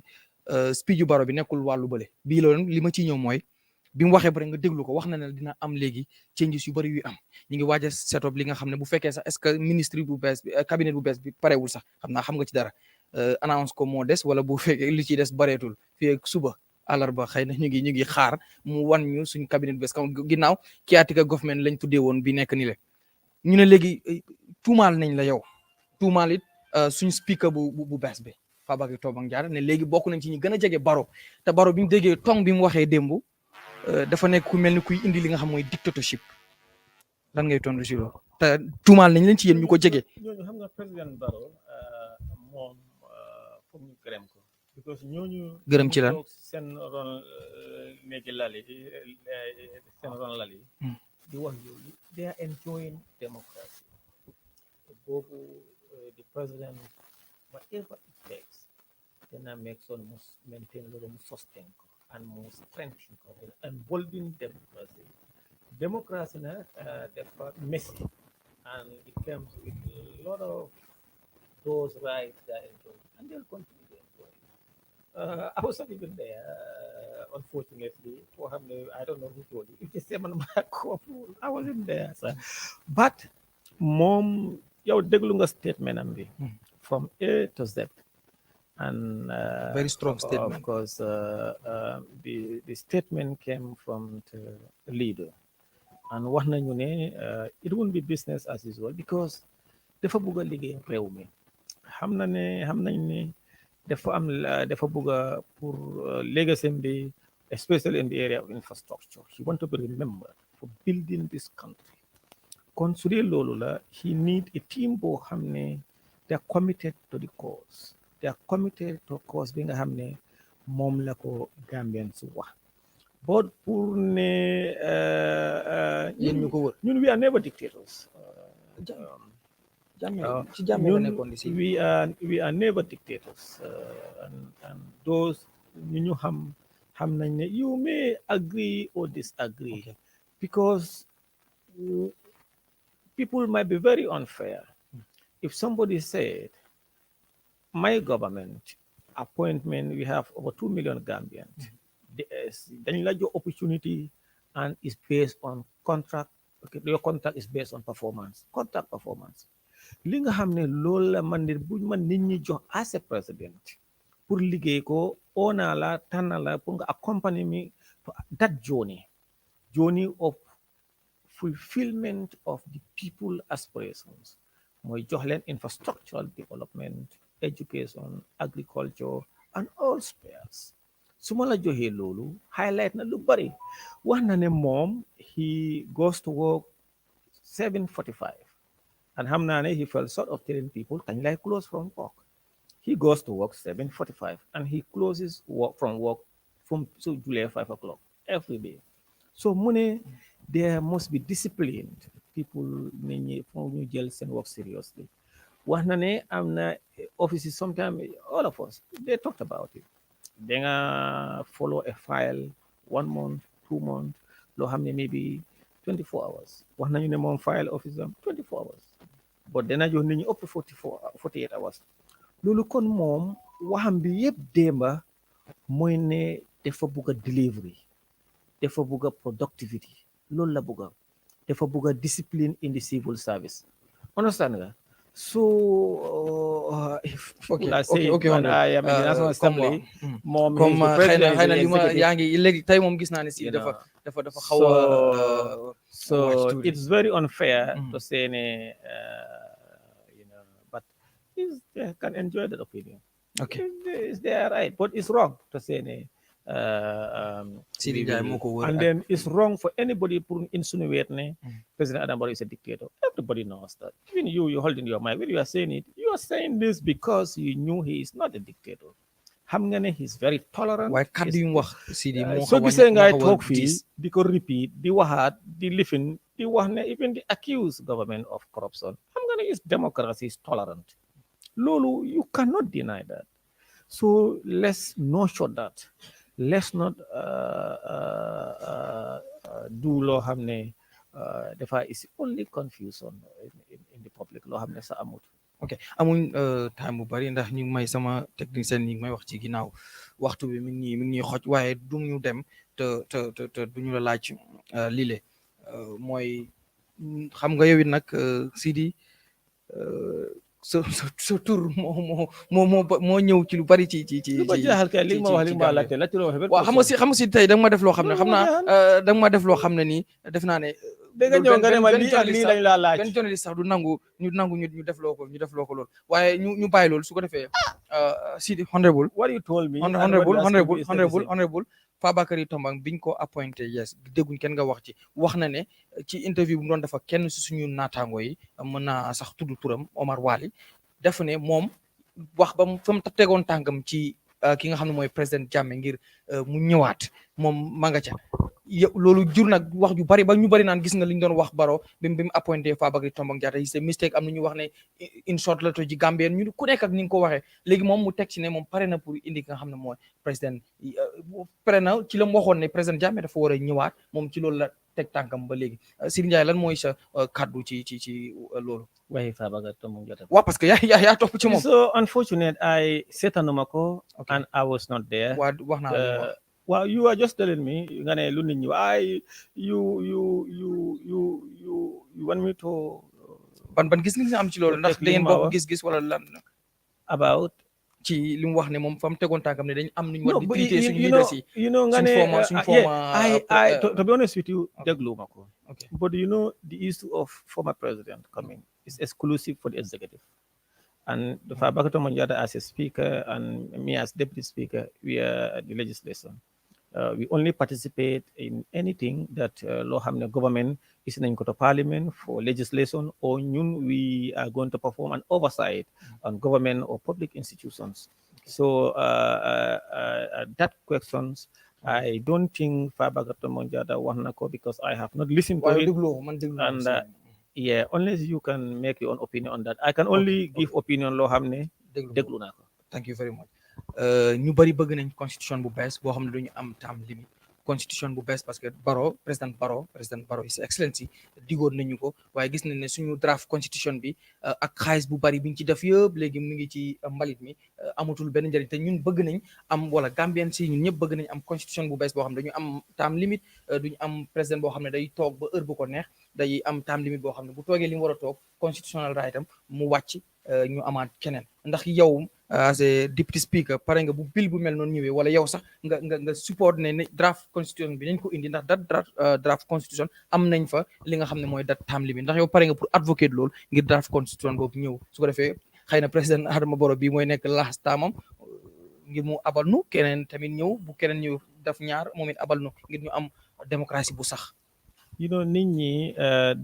speech yu Barrow bi nekkul wàllu bële bii loolu li ma ciy ñëw mooy bi mu waxee ba nga déglu ko wax na ne dina am léegi changes yu bari yu am ñu ngi waaj a set up li nga xam ne bu fekkee sax est-ce que ministre bu bees bi cabinet bu bees bi parewul sax xam nga ci dara annonce ko moo des wala bu fekkee li ci des bareetul fii ak suba àllarba xëy na ñu ngi xaar mu wan ñu suñ cabinet bu bees comme ginnaaw caretaker government lañ tuddee woon bi nekk ni le ñu ne léegi tuumaal nañ la yow tuumaal it suñ speaker bu bees bi Fabakary Tombong Jatta ne léegi bokk nañ ci ñi gën a jege Barrow te Barrow bi mu déggee tong bi mu waxee démb dafa nekk ku mel ni kuy indi li nga xam mooy dictatorship lan ngay tontu si loolu te tuumaal nañ leen ci yéen ñu ko jege. ñooñu xam nga président Barrow moom foog ñu gërëm ko because ñooñu gërëm ci lan seen ron néegi lal yi seen ron lal yi di wax yooyu they are enjoying democracy boobu the president whatever it takes dana make sure mu maintain loolu mu sustain ko and mu strengthen ko and building democracy democracy na dafa messy and it comes with a lot of those rights that enjoy and they'll continue to enjoy I was not even there unfortunately for I don't know who told you if the same I wasn't there sir. But moom yow déglu nga statement am bi from A to Z and very strong statement. Of course the statement came from the leader and wax nañu ne it won't be business as usual because dafa bugg a liggéey réew mi xam nañ ne dafa bugg a pour legacy bi especially in the area of infrastructure he want to be remembered for building this country kon su dee loolu la he need a team boo xam ne they are committed to the cause they are committed to cause bi nga xam ne moom la ko Gambian su wax but pour ne ñun ñu ko wër ñun we are never dictators we are never dictators and those ñu xam nañ ne you may agree or disagree because people might be very unfair if somebody said my government appointment we have over 2 million Gambians dañ la jox opportunity and is based on contract your contract is based on contract performance li nga xam ne loolu la man nit ñi jox as a president pour liggéey ko ona la tànn la pour nga accompany me to that journey of fulfillment of the people aspirations mooy jox leen infrastructural development education agriculture and all spheres su ma la joxee loolu highlight na lu bari wax na ne moom he goes to work 7:45 and xam naa ne he fell short of telling people kañ lay close from work he goes to work 7:45 and he closes work from so julee 5 o'clock every day so mu ne there must be disciplined people nit ñi foog ñu jël seen work seriously wax na ne am na offices sometimes all of us they talked about it da nga follow a file 1 month 2 months loo xam ne maybe 24 hours wax nañu ne moom file office am 24 hours but dana jox nit ñi up to 48 hours loolu kon moom waxam bi yëpp démba mooy ne dafa bugg a delivery dafa bugg a productivity loolu la bugg a dafa bugg a discipline in the civil service understand nga so if people are saying when I am in the National Assembly moom xëy na li ma yaa ngi léegi tey moom gis naa ne si dafa xaw a so it's very unfair to say ne but they can enjoy that opinion they are right but it's wrong to say ne Seedy Njie moo ko wër and then it's wrong for anybody to insinuate ne President Adama Barrow is a dictator. Everybody knows that. Even you're holding your mind when you are saying it. You are saying this because you knew he is not a dictator. Xam nga ne he's very tolerant. waaye kàddu yu mu wax Seedy moo soo gisee ngay toog fii di ko repeat di waxaat di lifin di wax ne even the accused government of corruption xam nga ne his democracy is tolerant. Loolu you cannot deny that. So let's nurture that. Let's not do loo xam ne dafa is only confusion in the public loo xam ne sa amut ok amuñ time bu bari ndax ñu ngi may sama technicien ñi ngi may wax ci ginnaaw waxtu bi mi ngi xoj waaye du ñu dem te duñu la laaj lile mooy xam nga yow it nag Sidi sa tur moo ñëw ci lu bari ci lu ko jaaxal kay li ma wax li ma laajte loo wax waaw xam nga si tey da nga ma def loo xam ne xam naa da nga ma def loo xam ne nii def naa ne dégg nga ñëw nga ne ma lii ak lii lañ laa laaj benn journaliste sax du nangu ñu def loo ko loolu waaye ñu bàyyi loolu su ko defee Sidi honorable what you told me honorable Fabakary Tombong biñ ko appointé yes dégguñ kenn nga wax na ne ci interview bu mu doon dafa kenn si suñu naataango yi mën naa sax tudd turam Omar Wali def ne moom wax ba fa mu tegoon tànkam ci ki nga xam ne mooy président Jammeh ngir mu ñëwaat moom ma nga ca loolu jur nag wax ju bari ba ñu bari naan gis nga li ñu doon wax Barrow bi mu appointé Fabakary Tombong Jatta c'est mistake am na ñu wax ne in short la to ji Gambien ñu ku nekk ak ni nga ko waxee léegi moom mu teg ci ne moom pare na pour indi nga xam ne mooy président pare na ci la mu waxoon ne président Jammeh dafa war a ñëwaat moom ci loolu la teg tànkam ba léegi Seedy Njie lan mooy sa kaddu ci loolu waxi Fabakary Tombong Jatta waaw parce que yaa topp ci moom so unfortunate I seetanuma ko and I was not there waa wax naa well, you are just telling me nga ne lu nit ñi ay you want me to ban gis nga am ci loolu ndax da ngeen bokk gis-gis wala lan about ci li mu wax ne moom fa mu tegoon tànkam ne dañ am nuñ war di traité suñu leaders yi you know nga ne suñu former I to be honest with you déglu ma ko but you know the issue of former president coming is exclusive for the executive and the Fabakary Tombong Jatta as a speaker and me as deputy speaker we are the legislation. We only participate in anything that law hamne government is in to parliament for legislation or we are going to perform an oversight on government or public institutions. So that questions I don't think Fabakary Tombong Jatta wanako because I have not listened to it. And yeah, unless you can make your own opinion on that. I can only give opinion law hamne deglu nako. Thank you very much. ñu bari bëgg nañ constitution bu bees boo xam ne duñu am term limit constitution bu bees parce que président Barrow His Excellency digoon nañu ko waaye gis nañ ne suñu draft constitution bi ak xaalis bu bari biñ ci def yëpp léegi mu ngi ci mbalit mi amatul benn njëriñ te ñun bëgg nañ am wala Gambien si ñun ñëpp bëgg nañ am constitution bu bees boo xam ne dañu am term limit duñu am président boo xam ne day toog ba heure bu ko neex day am term limit boo xam ne bu toogee li mu war a toog constitutional right am mu wàcc ñu amaat keneen ndax yow as a deputy speaker pare nga bu bill bu mel noonu ñëwee wala yow sax nga support ne draft constitution bi nañ ko indi ndax draft constitution am nañ fa li nga xam ne mooy dat term limit ndax yow pare nga pour advocate loolu ngir draft constitution boobu ñëw su ko defee xëy na président Adama Barrow bi mooy nekk last termam ngir mu abal nu keneen tamit ñëw bu keneen ñëw daf ñaar moom it abal nu ngir ñu am démocratie bu sax. You know nit ñi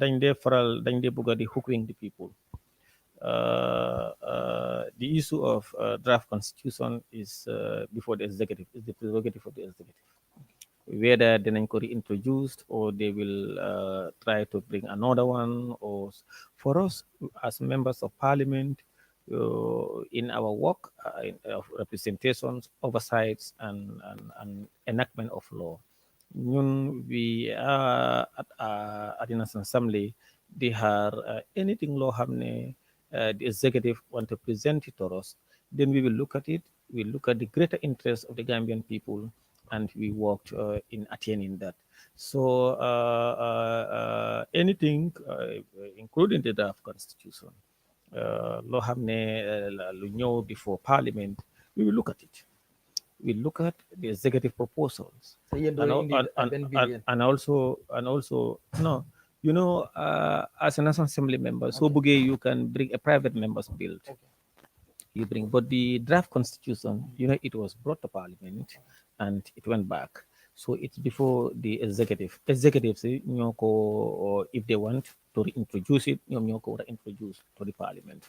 dañ dee bëgg di hoodwink the people. The issue of draft constitution is before the executive, is the prerogative of the executive. Whether they can reintroduced or they will try to bring another one, or for us as members of parliament, in our work of representations, oversights, and enactment of law, we are at the National Assembly. They have anything law happening. The executive want to present it to us, then we will look at it. We look at the greater interest of the Gambian people, and we worked in attaining that. So anything, including the draft constitution, law hamne before Parliament, we will look at it. We look at the executive proposals, and also no. You know, as a National Assembly member, so you can bring a private member's bill. Okay. You bring, but the draft constitution, you know, it was brought to Parliament and it went back. So it's before the executive. Executives, or if they want to reintroduce it, introduce to the Parliament.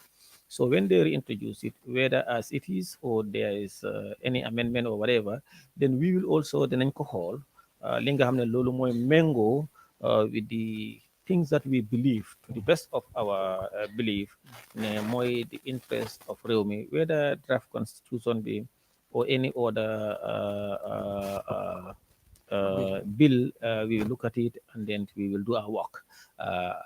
So when they reintroduce it, whether as it is or there is any amendment or whatever, then we will also then call linga hamne lolu moy mengo with the things that we believe, to the best of our belief, more the interest of Rewmi, whether draft constitution be or any other bill, we will look at it and then we will do our work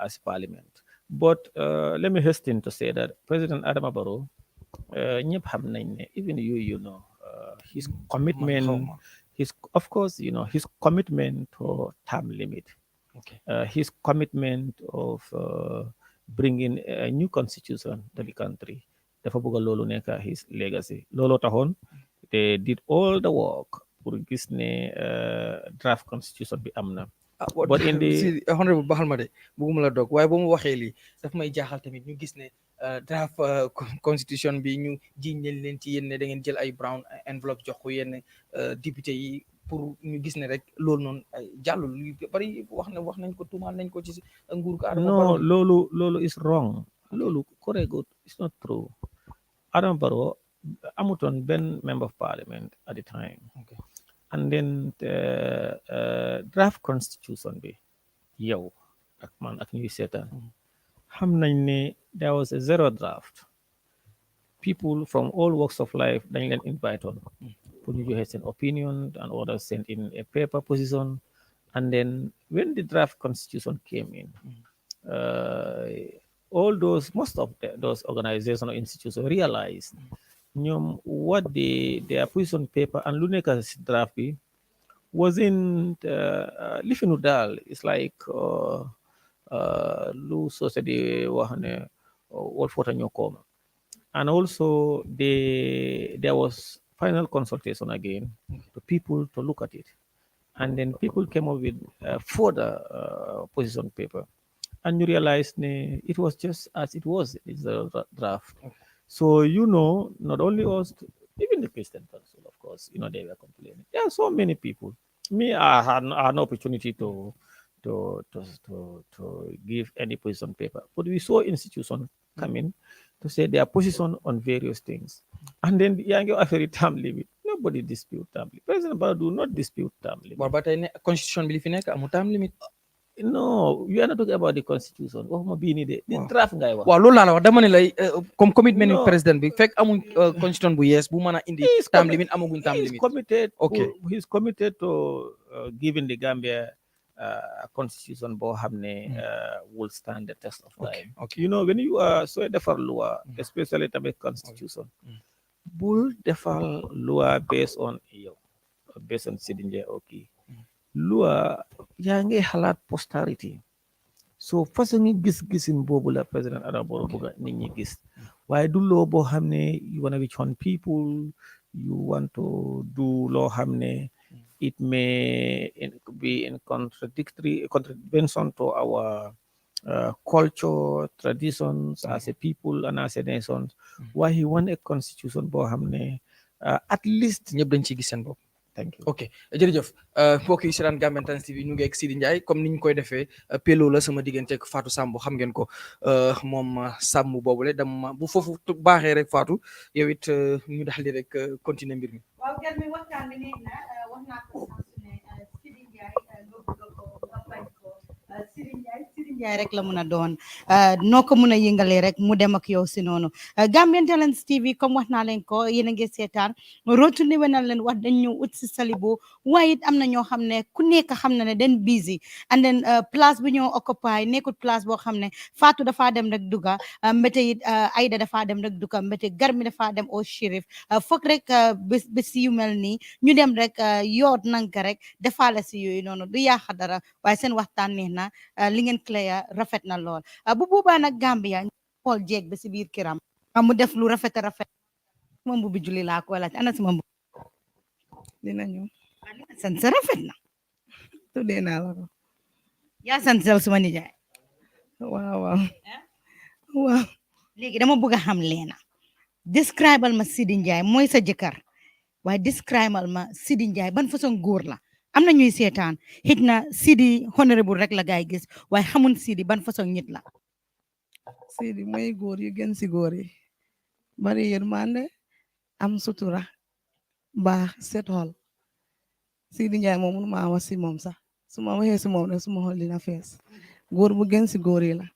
as Parliament. But let me hasten to say that President Adama Barrow, ñëpp xam nañ ne, even you know, his commitment, of course, you know, his commitment to term limit, his commitment of bringing a new constitution to the country, dafa bëgg loolu nekk his legacy. Looloo taxoon they did all the work pour gis ne draft constitution bi am na. But in the honorable baxal ma de bëgguma la dog waaye ba mu waxee lii daf may jaaxal tamit ñu gis ne draft constitution bi ñu jiiñ leen ci yéen ne da ngeen jël ay brown envelope jox ko yenn député yi pour ñu gis ne rek loolu noonu jàllul lu bari wax nañ ko tuumaal nañ ko ci nguur ko Adama Barrow. No, loolu is wrong. Loolu correct, it's not true. Adama Barrow amutoon benn member of parliament at the time. And then draft constitution bi yow ak man ak ñuy seetaan xam nañ ne there was a zero draft. People from all walks of life dañ leen invite on pour ñu joxe seen opinion, and others sent in a paper position. And then when the draft constitution came in, most of those organizations or institutions realized what their position paper and lu nekk si draft bi wasn't lifinu daal. It's like lu society wax ne wol fota ñoo kooma. And also there was final consultation again to people to look at it. And then people came up with further position paper. And you realize it was just as it was, it's a draft. So, you know, not only us, even the Christian Council, of course, you know, they were complaining. There are so many people. Me, I had no opportunity to give any position paper. But we saw institutions come in to say their position on various things. And then the young affair term limit. Nobody dispute term limit. President Barrow do not dispute term limit. But constitution belief in term limit. No, we are not talking about the constitution. The draft guy. Waaw loolu laa la wax dama ne lay comme commitment président bi fekk amuñ constitution bu yees bu mën a indi term limit amaguñ term limit. He's committed to giving the Gambia a constitution boo xam ne will stand the test of time. You know, when you are so defar law, especially tamit constitution, bul defar law based on Seedy Njie okay. Loi yaa ngi xalaat posterity. So façon ngi gis-gisin boobu la président Adama Barrow bëgg nit ñi gis. Waaye du loo boo xam ne you want to reach on people, you want to do loo xam ne it may be in contravention to our culture, traditions as a people and as a nation. Why he want a constitution boo xam ne at least ñëpp dañ ci gis seen bopp. Thank you. Ok jërëjëf mbokk yi seetaan Gambian Talents TV ñu ngi ak Seedy Njie comme niñ koy defee pelo la sama diggante ak Fatou Samb xam ngeen ko moom sàmm boobule dama bu foofu baaxee rek Fatou yow it ñu daal di rek continuer mbir mi. waaw gan mi waxtaan bi neex na wax naa ko saa su ne Seedy Njie nga bëgg ko nga bañ ko Seedy Njie rek la mun a doon noo ko mun a yëngalee rek mu dem ak yow si noonu Gambian Talents TV comme wax naa leen ko yéen a ngi seetaan Road to Ndewenal leen wax dañ ñëw ut si Salibo waaye it am na ñoo xam ne ku nekk xam na ne den busy and then place bi ñoo occupy nekkul place boo xam ne Fatou dafaa dem rek duga mbete it Aida dafaa dem rek duga mbete Garmi dafaa dem au Shérif foog rek bés yu mel nii ñu dem rek yoot nanka rek defaale si yooyu noonu du yaaxa dara waaye seen waxtaan neex na li ngeen clear rafet na lool bu boobaa nag Gambia xool jeeg ba si biir kiram mu def lu rafet sama mbubu julli laa ko laaj ana sama mbubu dina ñëw san sa rafet na tuddee naa la ko yaa santal suma nijaay waaw léegi dama bëgg a xam leena describal ma Seedy Njie mooy sa jëkkër waaye describal ma Seedy Njie ban façon góor la am na ñuy seetaan xëj na Seedy honorable rek la gaay gis waaye xamun Seedy ban façon nit la Seedy mooy góor yu gën si góor yi bari yërmande am sutura baax set xol Seedy Njie moom mënu maa wax si moom sax su ma waxee si moom rek suma xol dina fees góor bu gën si góor yi la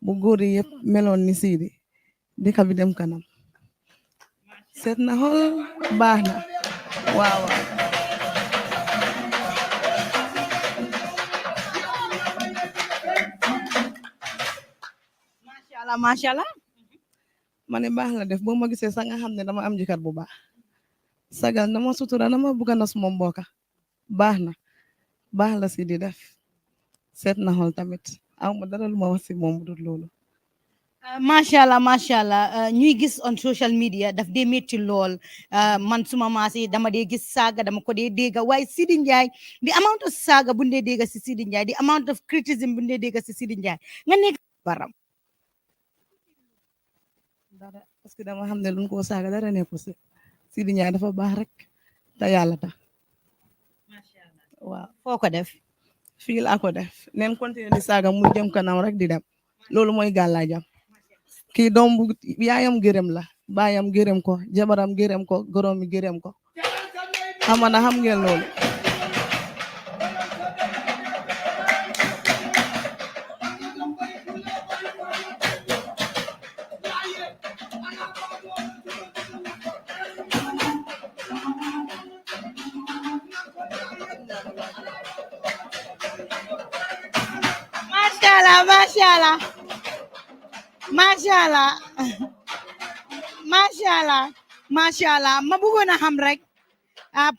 bu góor yi yëpp meloon ni Seedy dëkk bi dem kanam set na xol baax na waaw macha allah ma ne baax la def boo ma gisee sax nga xam ne dama am jëkkër bu baax sagal na ma sutura na ma bugga na suma mbokka baax la si di def seet na xool tamit aw ma dara lu ma wax si moom bu dul loolu macha allah ñuy gis on social media daf dee métti lool man suma maas yi dama dee gis saaga dama ko dee dégga waaye Seedy Njie the amount of saaga bu dee dégga si Seedy Njie the amount of criticism bu dee dégga si Seedy Njie nga nekk baram dara parce que dama xam ne luñ koo saaga dara nekku si Seedy Njie dafa baax rek te yàlla tax waaw foo ko def fii laa ko def neen continuer di saaga mu jëm kanam rek di dem loolu mooy gàllaajam kii doom bu yaayam gërëm la baayam gërëm ko jabaram gërëm ko gorom mi gërëm ko xam na xam ngeen loolu macha allah ma bëggoon a xam rek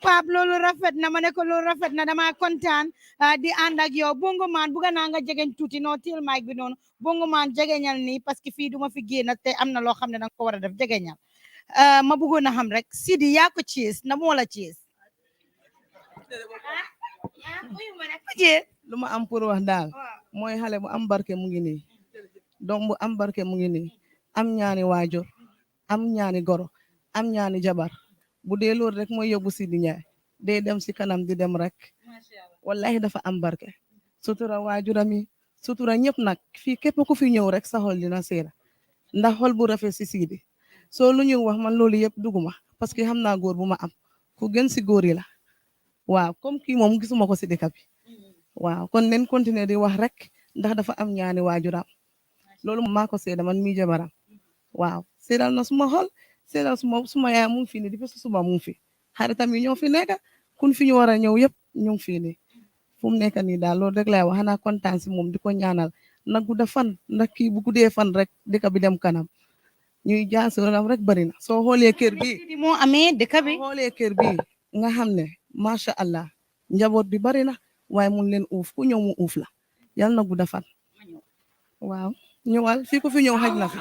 Pape loolu rafet na ma ne ko loolu rafet na dama kontaan di ànd ak yow bongo man bëgg naa nga jegeñ tuuti noo til mic bi noonu bongo man jegeñal nii parce que fii duma fi génn te am na loo xam ne danga ko war a def jegeñal ma bëggoon a xam rek Seedy yaa ko ciis na moo la ciis lu ma am pour wax daal mooy xale bu am barke mu ngi nii doom bu am barke mu ngi nii am ñaani waajur am ñaani goro am ñaani jabar bu dee loolu rek mooy yóbbu Seedy Njie day dem si kanam di dem rek wallahi dafa am barke sutura waajuram yi sutura ñëpp nag fii képp ku fi ñëw rek sa xol dina seera ndax xol bu rafet si Seedy soo lu ñu wax man loolu yëpp duguma parce que xam naa góor bu ma am ku gën si góor yi la waaw comme kii moom gisuma ko si dëkk bi waaw kon nen continuer di wax rek ndax dafa am ñaani waajuram loolu maa ko seeda man mi jabaram waaw seedal na suma xol seedal suma yaay mu ngi fi ni depuis suba mu ngi fi xaritam yi ñoo fi nekk kun fi ñu war a ñëw yëpp ñu ngi fi ni fu mu nekk nii daal loolu rek lay wax xanaa kontaan si moom di ko ñaanal na gudda fan ndax kii bu guddee fan rek dëkk bi dem kanam ñuy jaasuram rek bari na soo xoolee kër bi moo amee dëkk bi soo xoolee kër bi nga xam ne macha allah njaboot bi bari na waaye mun leen uuf ku ñëw mu uuf la yal na gudda fan waaw ñëwal fii ku fi ñëw xaj na fi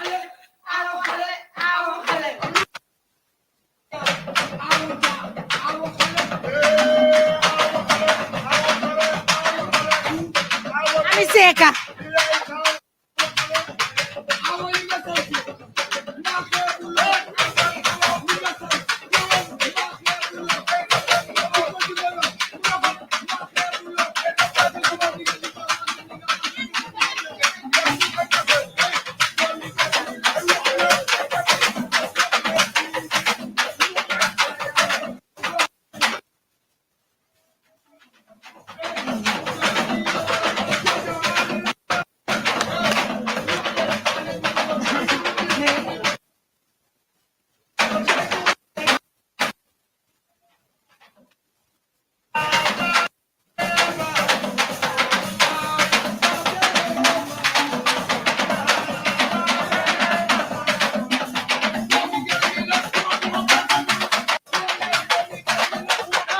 Ami Seka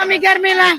Ami Garmila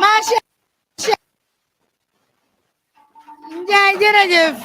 Masha Njaay jërëjëf.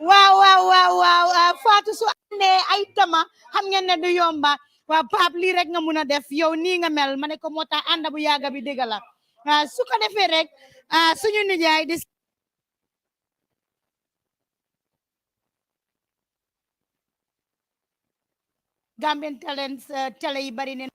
waaw Fatou su andee ay tama xam ngeen ne du yomba waaw Pape lii rek nga mun a def yow nii nga mel ma ne ko moo tax ànda bu yàgga bi dégg la su ko defee rek suñu nijaay di Gambian Talents télé yi bari neen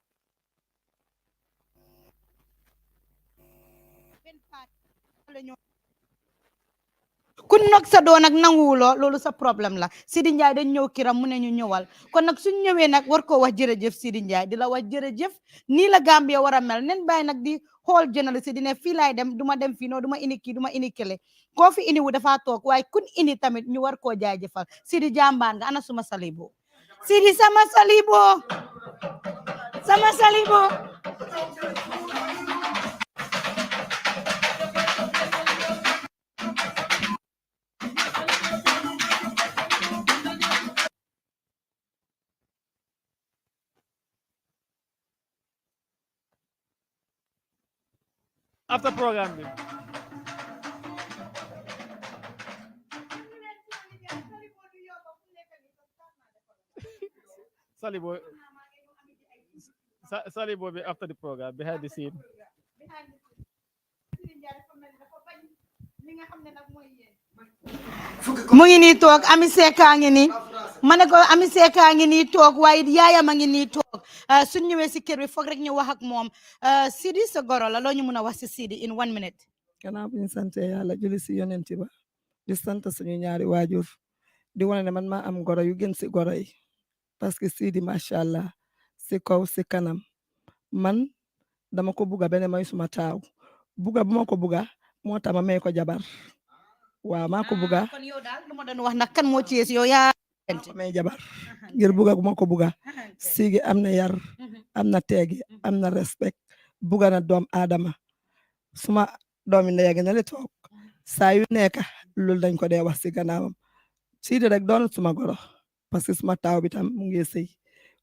ku nok sa doon ak nanguwuloo loolu sa problème la Sidi Njie dañ ñëw kiram mu ne ñu ñëwal kon nag suñ ñëwee nag war koo wax jërëjëf Sidi Njie di la wax jërëjëf nii la Gambia war a mel nen bàyyi nag di xool journaliste di ne fii laay dem duma dem fii noo duma indi kii duma indi kele koo fi indi wu dafa toog waaye kun indi tamit ñu war koo jaajëfal Sidi jàmbaan nga ana suma salibo Sidi sama salibo after program bi Salibo bi after the program behind the scene mu ngi nii toog Ami Seka ngi nii ma ne ko Ami Seka ngi nii toog waaye yaayam a ngi nii toog suñ ñëwee si kër bi foog rek ñu wax ak moom Sidi sa goro la loo ñu mun a wax si Sidi in 1 minute. gannaaw bu ñu sante yàlla julli si yonent ba di sant suñu ñaari waajur di wane ne man maa am goro yu gën si goro yi parce que Sidi macha allah si kaw si kanam man dama ko buga bene may suma taaw buga bu ma ko buga moo tax ma may ko jabar waaw maa ko buga kon yow daal lu ma doon wax nag kan moo ci yow yaa may jabar ngir buga bu ma ko buga Sidi am na yar am na teegi am na respect buga na doom aadama suma doomi ndey na le toog saa yu nekk loolu dañ ko dee wax si gannaawam Sidi rek doon suma goro parce que suma taaw bi tam mu ngi sëy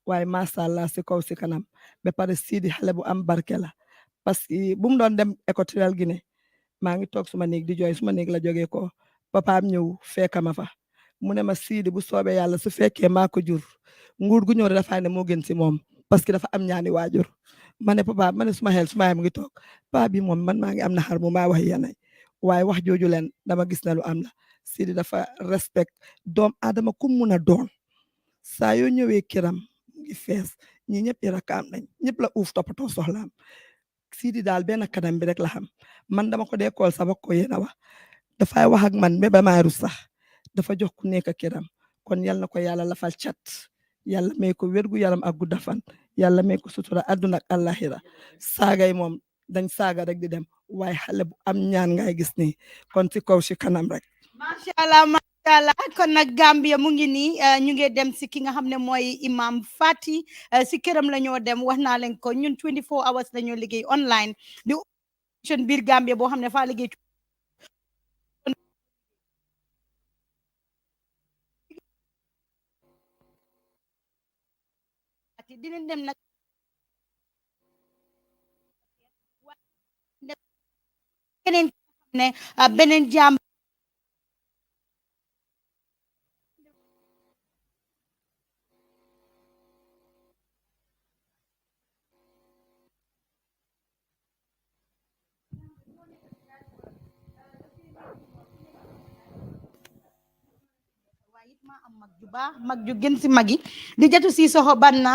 waaye macha allah si kaw si kanam ba pare Sidi xale bu am barke la parce que bu mu doon dem Équatorial Guinée maa ngi toog suma néeg di jooy suma néeg la jógee ko papaam ñëw fekka ma fa mu ne ma Sidi bu soobee yàlla su fekkee maa ko jur nguur gu ñëw dafa ne moo gën si moom parce que dafa am ñaani waajur ma ne papa ma ne suma xel suma yaay mu ngi toog papa bi moom man maa ngi am na xar mu maa wax yenay waaye wax jooju leen dama gis na lu am la Sidi dafa respect doom adama ku mun a doon saa yoo ñëwee kiram mu ngi fees ñi ñëpp rakaam nañ ñëpp la uuf toppatoo soxlaam Sidi daal benn kanam bi rek la xam man dama ko dee kool sama ko yéen a wax dafay wax ak man ba maa rus sax dafa jox ku nekk kiram kon yal na ko yàlla lafal cat yàlla may ko wérgu yaram ak gudda fan yàlla may ko sutura àdduna ak àllaaxira saagay moom dañ saaga rek di dem waaye xale bu am ñaan ngay gis ni kon ci kaw ci kanam rek. macha allah kon nag Gambia mu ngi nii ñu ngi dem si ki nga xam ne mooy imam Fati si këram la ñoo dem wax naa leen ko ñun 24 hours la ñoo liggéey online di biir Gambia boo xam ne faa liggéey dinañ dem nag keneen ne beneen jaam mag ju baax mag ju gën si magi di jatu si soxo banna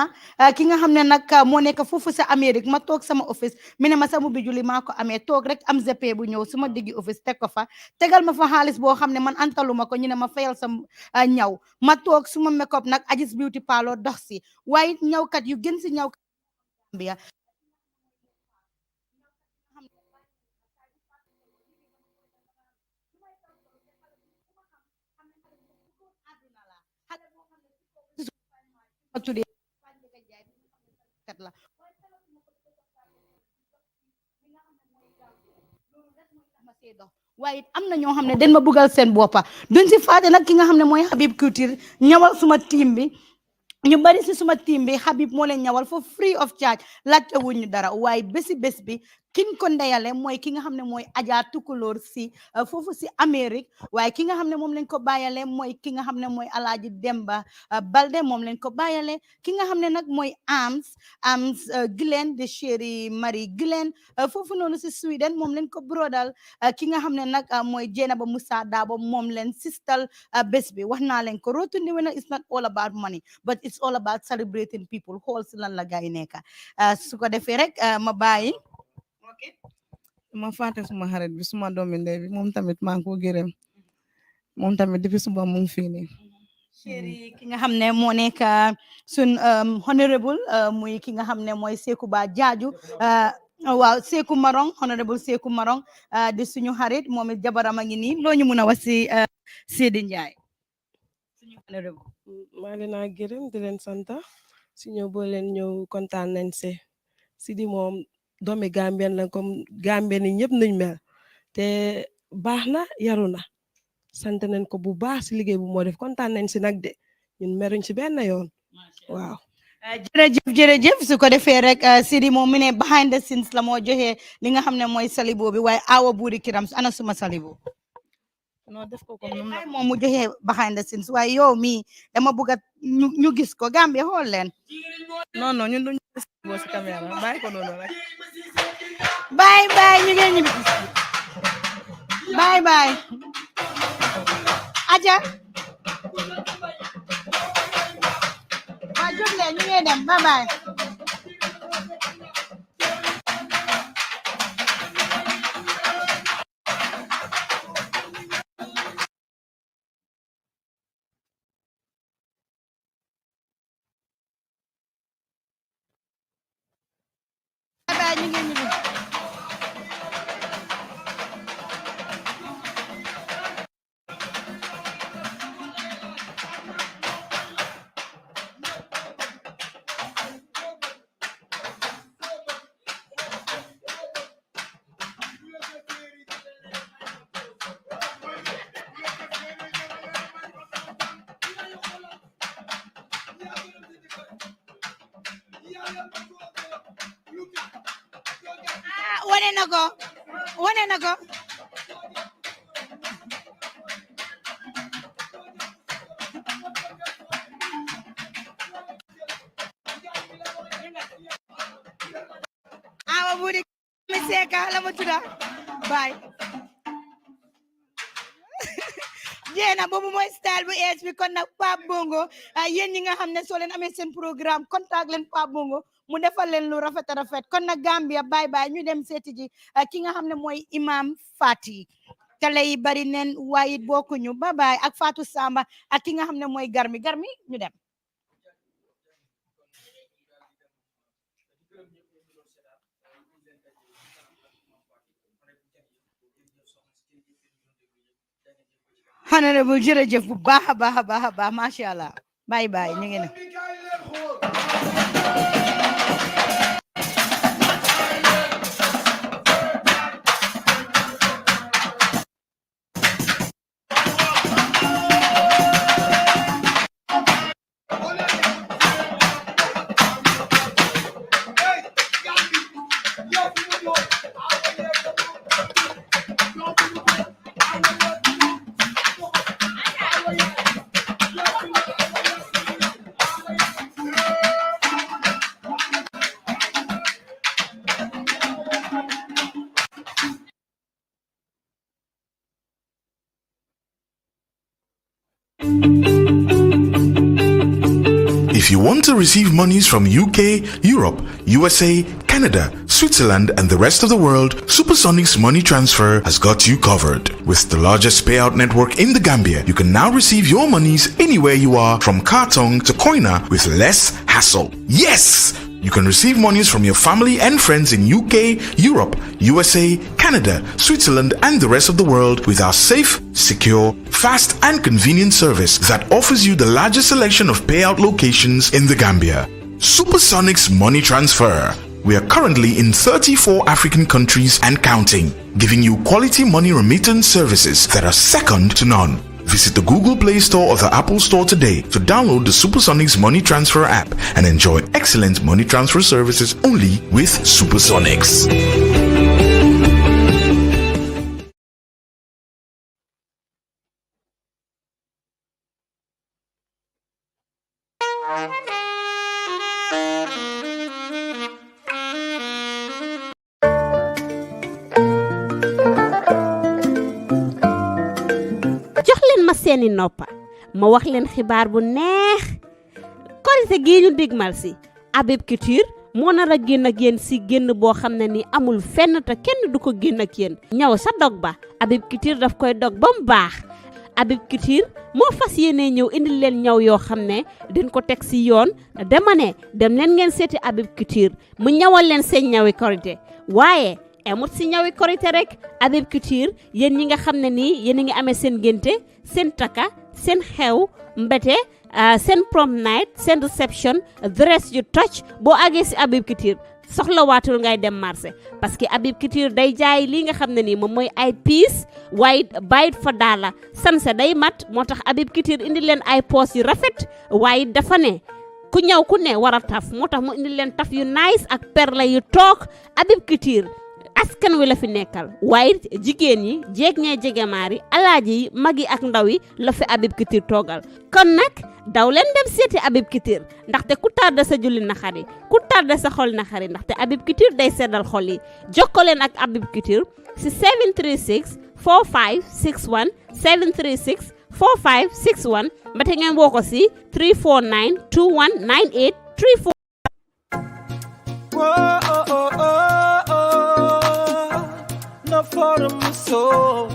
ki nga xam ne nag moo nekk foofu sa Amérique ma toog sama office mi ne ma sama bi juli maa ko amee toog rek am GP bu ñëw suma diggi office teg ko fa tegal ma fa xaalis boo xam ne man antaluma ko ñu ne ma fayal sa ñaw ma toog suma makeup nag Ajis beauty parlor dox si waaye ñawkat yu gën si ñaw Gambia la waaye am na ñoo xam ne den ma buggal seen boppa duñ si faate nag ki nga xam ne mooy Habib Couture ñawal suma team bi ñu bari si suma team bi Habib moo leen ñawal for free of charge laajte wuñu dara waaye bési bés bi kin ko ndeyale mooy ki nga xam ne mooy Adja Tukulóor si foofu si Amérique waaye ki nga xam ne moom lañ ko bàyyale mooy ki nga xam ne mooy Alaaji Demba Balde moom lañ ko bàyyale ki nga xam ne nag mooy Ams Glen de chéri Marie Glen foofu noonu si Sweden moom lañ ko brodal ki nga xam ne nag mooy Jenaba Musa Dabo moom leen sistal bés bi wax naa leen ko Road to Ndewenal is not all about money but it's all about celebrating people xool si lan la gaay nekka su ko defee rek ma bàyyi ma fàtte suma xarit bi suma doomi ndey bi moom tamit maa ngi ko gërëm moom tamit depuis suba mu ngi fii nii chéri ki nga xam ne moo nekk sun honorable muy ki nga xam ne mooy Seku Ba Jaaju waaw Seku Marong honorable Seku Marong di suñu xarit moom it jabaram a ngi nii loo ñu mun a wax si Seedy Njie suñu honorable maa leen a gërëm di leen santa si ñëw boo leen ñëw kontaan nañ si Sidi moom doomi Gambien la comme Gambien ni ñëpp nuñ mel te baax na yaru na sant nañ ko bu baax si liggéey bu moo def kontaan nañ si nag de ñun meruñ si benn yoon waaw jërëjëf su ko defee rek Sidi moom mu ne behind the scenes la moo joxe li nga xam ne mooy salibo bi waaye awa buuri kiram ana suma salibo non def ko comme moom mu joxe behind the scenes waaye yow mii dama bëgg a ñu gis ko Gambie xool leen non ñun duñu gis si caméra bàyyi ko noonu rek bye ñu ngeen ñibbi bye aja waa jóg leen ñu ngeen dem bye ñu ngeen ñibbi wane na ko awa budi mi seka la ma tuda bye jeena boobu mooy style bu ees bi kon nag Pape Bongo yéen ñi nga xam ne soo leen amee seen programme contact leen Pape Bongo mu defal leen lu rafet a rafet kon nag Gambia bye ñu dem seeti ji ki nga xam ne mooy Imam Fati tele yi bari neen waaye bokkuñu bye ak Fatou Samba ak ki nga xam ne mooy garmi ñu dem honorable jërëjëf bu baax a baax macha allah bye ñu ngi ne If you want to receive monies from UK, Europe, USA, Canada, Switzerland, and the rest of the world, Supersonic's money transfer has got you covered. With the largest payout network in the Gambia, you can now receive your monies anywhere you are, from Kartong to Koina, with less hassle. Yes! You can receive monies from your family and friends in UK, Europe, USA, Canada, Switzerland, and the rest of the world with our safe, secure, fast, and convenient service that offers you the largest selection of payout locations in the Gambia. Supersonic's Money Transfer. We are currently in 34 African countries and counting, giving you quality money remittance services that are second to none. Visit the Google Play Store or the Apple Store today to download the Supersonics Money Transfer app and enjoy excellent money transfer services only with Supersonics. ma seeni noppa ma wax leen xibaar bu neex korite gi ñu digmal si Habib Couture moo nar a génn ak yéen si génn boo xam ne ni amul fenn te kenn du ko génn ak yéen ñaw sa dog ba Habib Couture daf koy dog ba mu baax Habib Couture moo fas yéene ñëw indil leen ñaw yoo xam ne dañ ko teg si yoon dama ne dem leen ngeen seeti Habib Couture mu ñawal leen seen ñawi korite waaye emut si ñawi korite rek Habib Couture yéen ñi nga xam ne nii yéen a ngi amee seen génte seen taka seen xew mbete seen prom night seen reception dress yu touch boo àggee si Habib Couture soxla waatul ngay dem marché parce que Habib Couture day jaay lii nga xam ne nii moom mooy ay piece waaye bàyyit fa daala sanse day mat moo tax Habib Couture indi leen ay poos yu rafet waaye dafa ne ku ñëw ku ne war a taf moo tax mu indi leen taf yu nice ak perle yu toog Habib Couture askan wi la fi nekkal waaye jigéen ñi jeeg ñee jegemaari alaaji yi mag yi ak ndaw yi la fi Habib Couture toogal kon nag daw leen dem seeti Habib Couture ndaxte ku tardé sa julli naxari ku tardé sa xol naxari ndaxte Habib Couture day seddal xol yi jokkoo leen ak Habib Couture si 736 4561 736 4561 mbate ngeen woo ko si 349 2198 34 na fora muso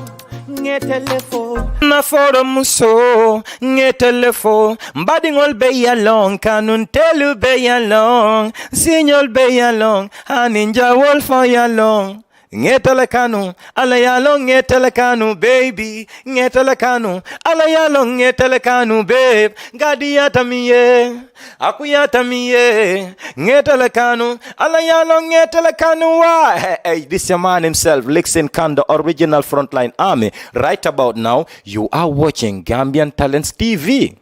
ngetelefo na fora muso ngetelefo mbadingol be yalong kanun telu be yalong signol be yalong aninja wolf yalong ngetele kanu ala yalong ngetele kanu baby ngetele kanu ala yalong ngetele kanu babe gadiyata miye akuyata miye ngetele kanu ala yalong ngetele kanu wa hey, this your man himself Lixin Khan, the original Frontline Army. Right about now you are watching Gambian Talents TV.